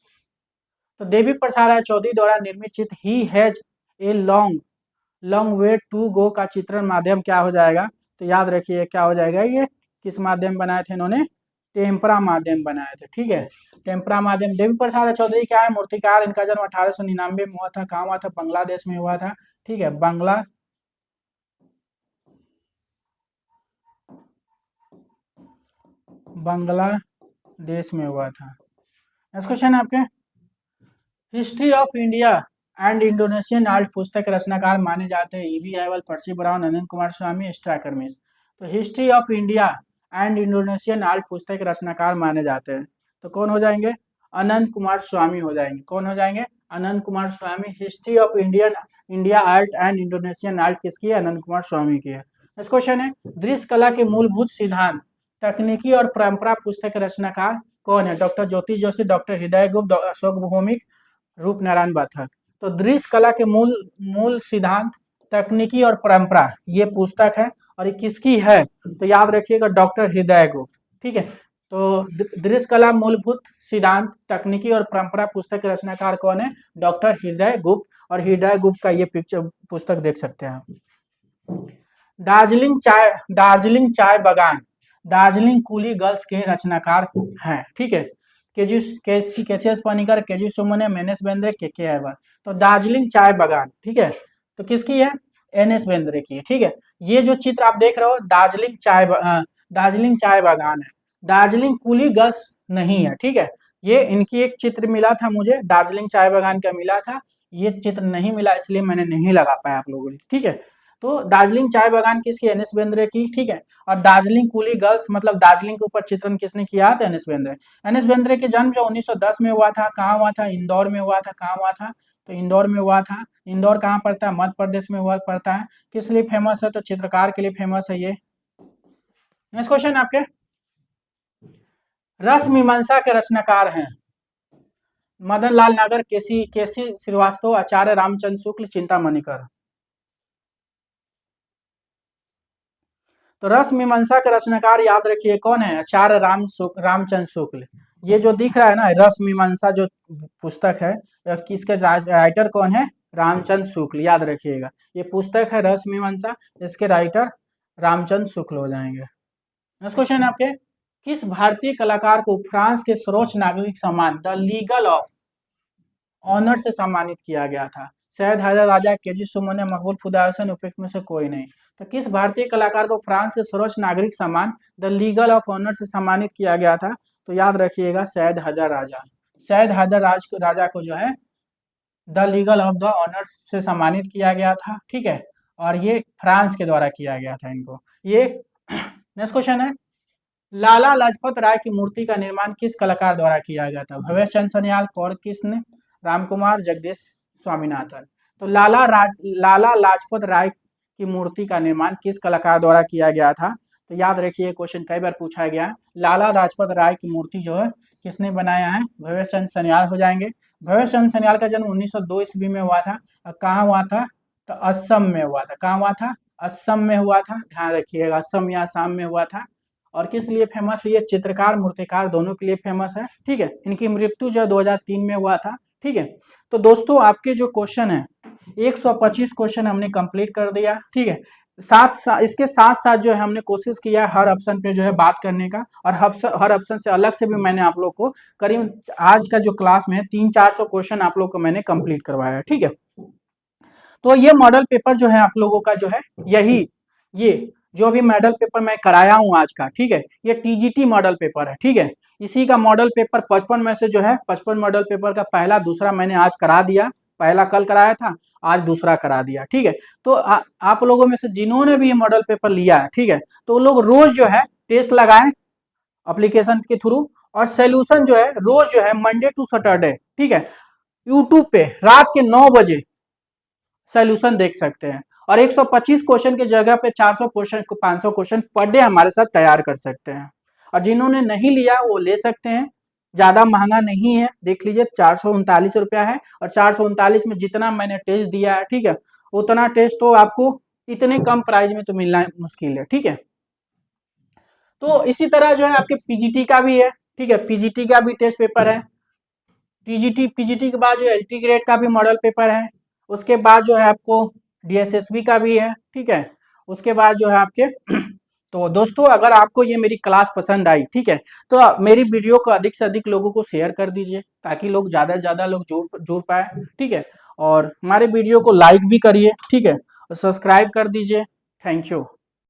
तो देवी प्रसाद राय चौधरी द्वारा निर्मित चित्र he has a long way to go का चित्रण माध्यम क्या हो जाएगा? तो याद रखिए क्या हो जाएगा? ये किस माध्यम बनाए थे इन्होंने? टेम्परा माध्यम बनाए थे। ठीक है, टेम्परा माध्यम। देवी प्रसाद राय चौधरी क्या है? मूर्तिकार। इनका जन्म 1899 में हुआ था। कहाँ हुआ था? बांग्लादेश में हुआ था। ठीक है, बांग्लादेश में हुआ था। नेक्स्ट क्वेश्चन आपके, history of India and Indonesian art पुस्तक रचनाकार माने जाते हैं ईवी अयवल, पर्सी ब्राउन, अनंत कुमार स्वामी, स्ट्रैकर। तो history of India and Indonesian art पुस्तक रचनाकार माने जाते हैं तो कौन हो जाएंगे? अनंत कुमार स्वामी हो जाएंगे। कौन हो जाएंगे? Ananda Coomaraswamy. History of India art and Indonesian art किसकी है? अनंत कुमार स्वामी की है। नेक्स्ट क्वेश्चन है, दृश्य कला के मूलभूत सिद्धांत, तकनीकी और परंपरा पुस्तक रचनाकार कौन है? डॉक्टर ज्योति जोशी, डॉक्टर हृदय गुप्त, अशोक भौमिक, रूप नारायण पाठक। तो दृश्य कला के मूल सिद्धांत, तकनीकी और परंपरा, ये पुस्तक है। और ये किसकी है? तो याद रखिएगा डॉक्टर हृदय गुप्त। ठीक है, तो दृश्य कला मूलभूत सिद्धांत, तकनीकी और परंपरा पुस्तक के रचनाकार कौन है? डॉक्टर हृदय गुप्त। और हृदय गुप्त का ये पुस्तक देख सकते हैं आप। दार्जिलिंग चाय बागान, दार्जिलिंग कुली गर्ल्स के रचनाकार हैं। ठीक है, केसीएस पनिकर, केजी सुमन, एनएस बेंद्रे, के अयवर। तो दार्जिलिंग चाय बागान, ठीक है, तो किसकी है? एनएस बेंद्रे की है। ठीक है, ये जो चित्र आप देख रहे हो दार्जिलिंग चाय बागान है। दार्जिलिंग कुली गर्ल्स नहीं है। ठीक है, ये इनकी एक चित्र मिला था मुझे, दार्जिलिंग चाय बागान का मिला था। ये चित्र नहीं मिला इसलिए मैंने नहीं लगा पाया आप लोगों ने। ठीक है, तो दार्जिलिंग चाय बागान किसकी? एनएस बेंद्रे की। ठीक है, और दार्जिलिंग कुली गर्ल्स मतलब दार्जिलिंग के ऊपर चित्रण किसने किया? था एनएस बेंद्रे। एनएस बेंद्रे के जन्म जो 1910 में हुआ था, कहाँ हुआ था? इंदौर में हुआ था। कहाँ हुआ था? तो इंदौर में हुआ था। इंदौर कहाँ पड़ता है? मध्य प्रदेश में हुआ पड़ता है। किस लिए फेमस है? तो चित्रकार के लिए फेमस है ये। नेक्स्ट क्वेश्चन आपके, रस मीमांसा के रचनाकार हैं मदन लाल नागर, केसी केसी श्रीवास्तव, आचार्य रामचंद्र शुक्ल, चिंतामणिकर। तो रस मीमांसा के रचनाकार याद रखिए कौन है, आचार्य रामचंद्र शुक्ल। ये जो दिख रहा है ना रस मीमांसा जो पुस्तक है, किसके राइटर कौन है, रामचंद्र शुक्ल, याद रखिएगा। ये पुस्तक है रस मीमांसा, इसके राइटर रामचंद्र शुक्ल हो जाएंगे। नेक्स्ट क्वेश्चन है आपके, किस भारतीय कलाकार को फ्रांस के सर्वोच्च नागरिक सम्मान द लीगल ऑफ ऑनर से सम्मानित किया गया था? सैयद हैदर राजा, केजी सुमन, मकबूल खुदा हसन, उपयुक्त में से कोई नहीं। तो किस भारतीय कलाकार को फ्रांस के सर्वोच्च नागरिक सम्मान द लीगल ऑफ ऑनर से सम्मानित किया गया था? तो याद रखिएगा सैयद हैदर राजा। सैयद हैदर राजा को जो है the legal of the honour से सम्मानित किया गया था, ठीक है, और ये फ्रांस के द्वारा किया गया था इनको। ये नेक्स्ट क्वेश्चन है, लाला लाजपत राय की मूर्ति का निर्माण किस कलाकार द्वारा किया गया था? भवेश चंद्र सन्याल, कौर कृष्ण, रामकुमार, जगदीश स्वामीनाथन। तो लाला लाजपत राय की मूर्ति का निर्माण किस कलाकार द्वारा किया गया था? तो याद रखिए क्वेश्चन कई बार पूछा गया। लाला लाजपत राय की मूर्ति जो है किसने बनाया है? भवेश चंद्र सन्याल हो जाएंगे। भवेश चंद्र सन्याल का जन्म 1902 ईस्वी में हुआ था। कहाँ हुआ था? तो असम में हुआ था। कहाँ हुआ था? असम में हुआ था, ध्यान रखिएगा, असम या आसाम में हुआ था। और किस लिए फेमस है? ये चित्रकार मूर्तिकार दोनों के लिए फेमस है, ठीक है। इनकी मृत्यु जो 2003 में हुआ था, ठीक है। तो दोस्तों आपके जो क्वेश्चन है 125 क्वेश्चन हमने कंप्लीट कर दिया, ठीक है। इसके साथ साथ जो है हमने कोशिश किया हर ऑप्शन पे जो है बात करने का, और हर ऑप्शन से अलग से भी मैंने आप लोग को करीब आज का जो क्लास में है 300-400 क्वेश्चन आप लोग को मैंने कंप्लीट करवाया है, ठीक है। तो ये मॉडल पेपर जो है आप लोगों का जो है यही, ये जो भी मॉडल पेपर मैं कराया हूँ आज का, ठीक है, ये टीजीटी मॉडल पेपर है, ठीक है। इसी का मॉडल पेपर 55 में से जो है 55 मॉडल पेपर का पहला दूसरा मैंने आज करा दिया। पहला कल कराया था, आज दूसरा करा दिया, ठीक है। तो आप लोगों में से जिन्होंने भी ये मॉडल पेपर लिया है, ठीक है, तो लोग रोज जो है टेस्ट लगाएं एप्लीकेशन के थ्रू, और सोल्यूशन जो है रोज जो है मंडे टू सैटरडे, ठीक है, यूट्यूब पे रात के 9 बजे सोल्यूशन देख सकते हैं। और 125 क्वेश्चन की जगह पे 400 क्वेश्चन, 500 क्वेश्चन पर डे हमारे साथ तैयार कर सकते हैं। और जिन्होंने नहीं लिया वो ले सकते हैं, ज्यादा महंगा नहीं है, देख लीजिए 439 रुपया है। और 439 में जितना मैंने टेस्ट दिया है, ठीक है, उतना टेस्ट तो आपको इतने कम प्राइस में तो मिलना मुश्किल है, ठीक है। तो इसी तरह जो है आपके पीजीटी का भी है, ठीक है, पीजीटी का भी टेस्ट पेपर है। पीजीटी के बाद जो एलटी ग्रेड का भी मॉडल पेपर है। उसके बाद जो है आपको डीएसएसबी का भी है, ठीक है। उसके बाद जो है आपके तो दोस्तों अगर आपको ये मेरी क्लास पसंद आई, ठीक है, तो मेरी वीडियो को अधिक से अधिक लोगों को शेयर कर दीजिए ताकि लोग ज़्यादा से ज़्यादा लोग जुड़ पाए, ठीक है। और हमारे वीडियो को लाइक भी करिए, ठीक है, और सब्सक्राइब कर दीजिए। Thank you.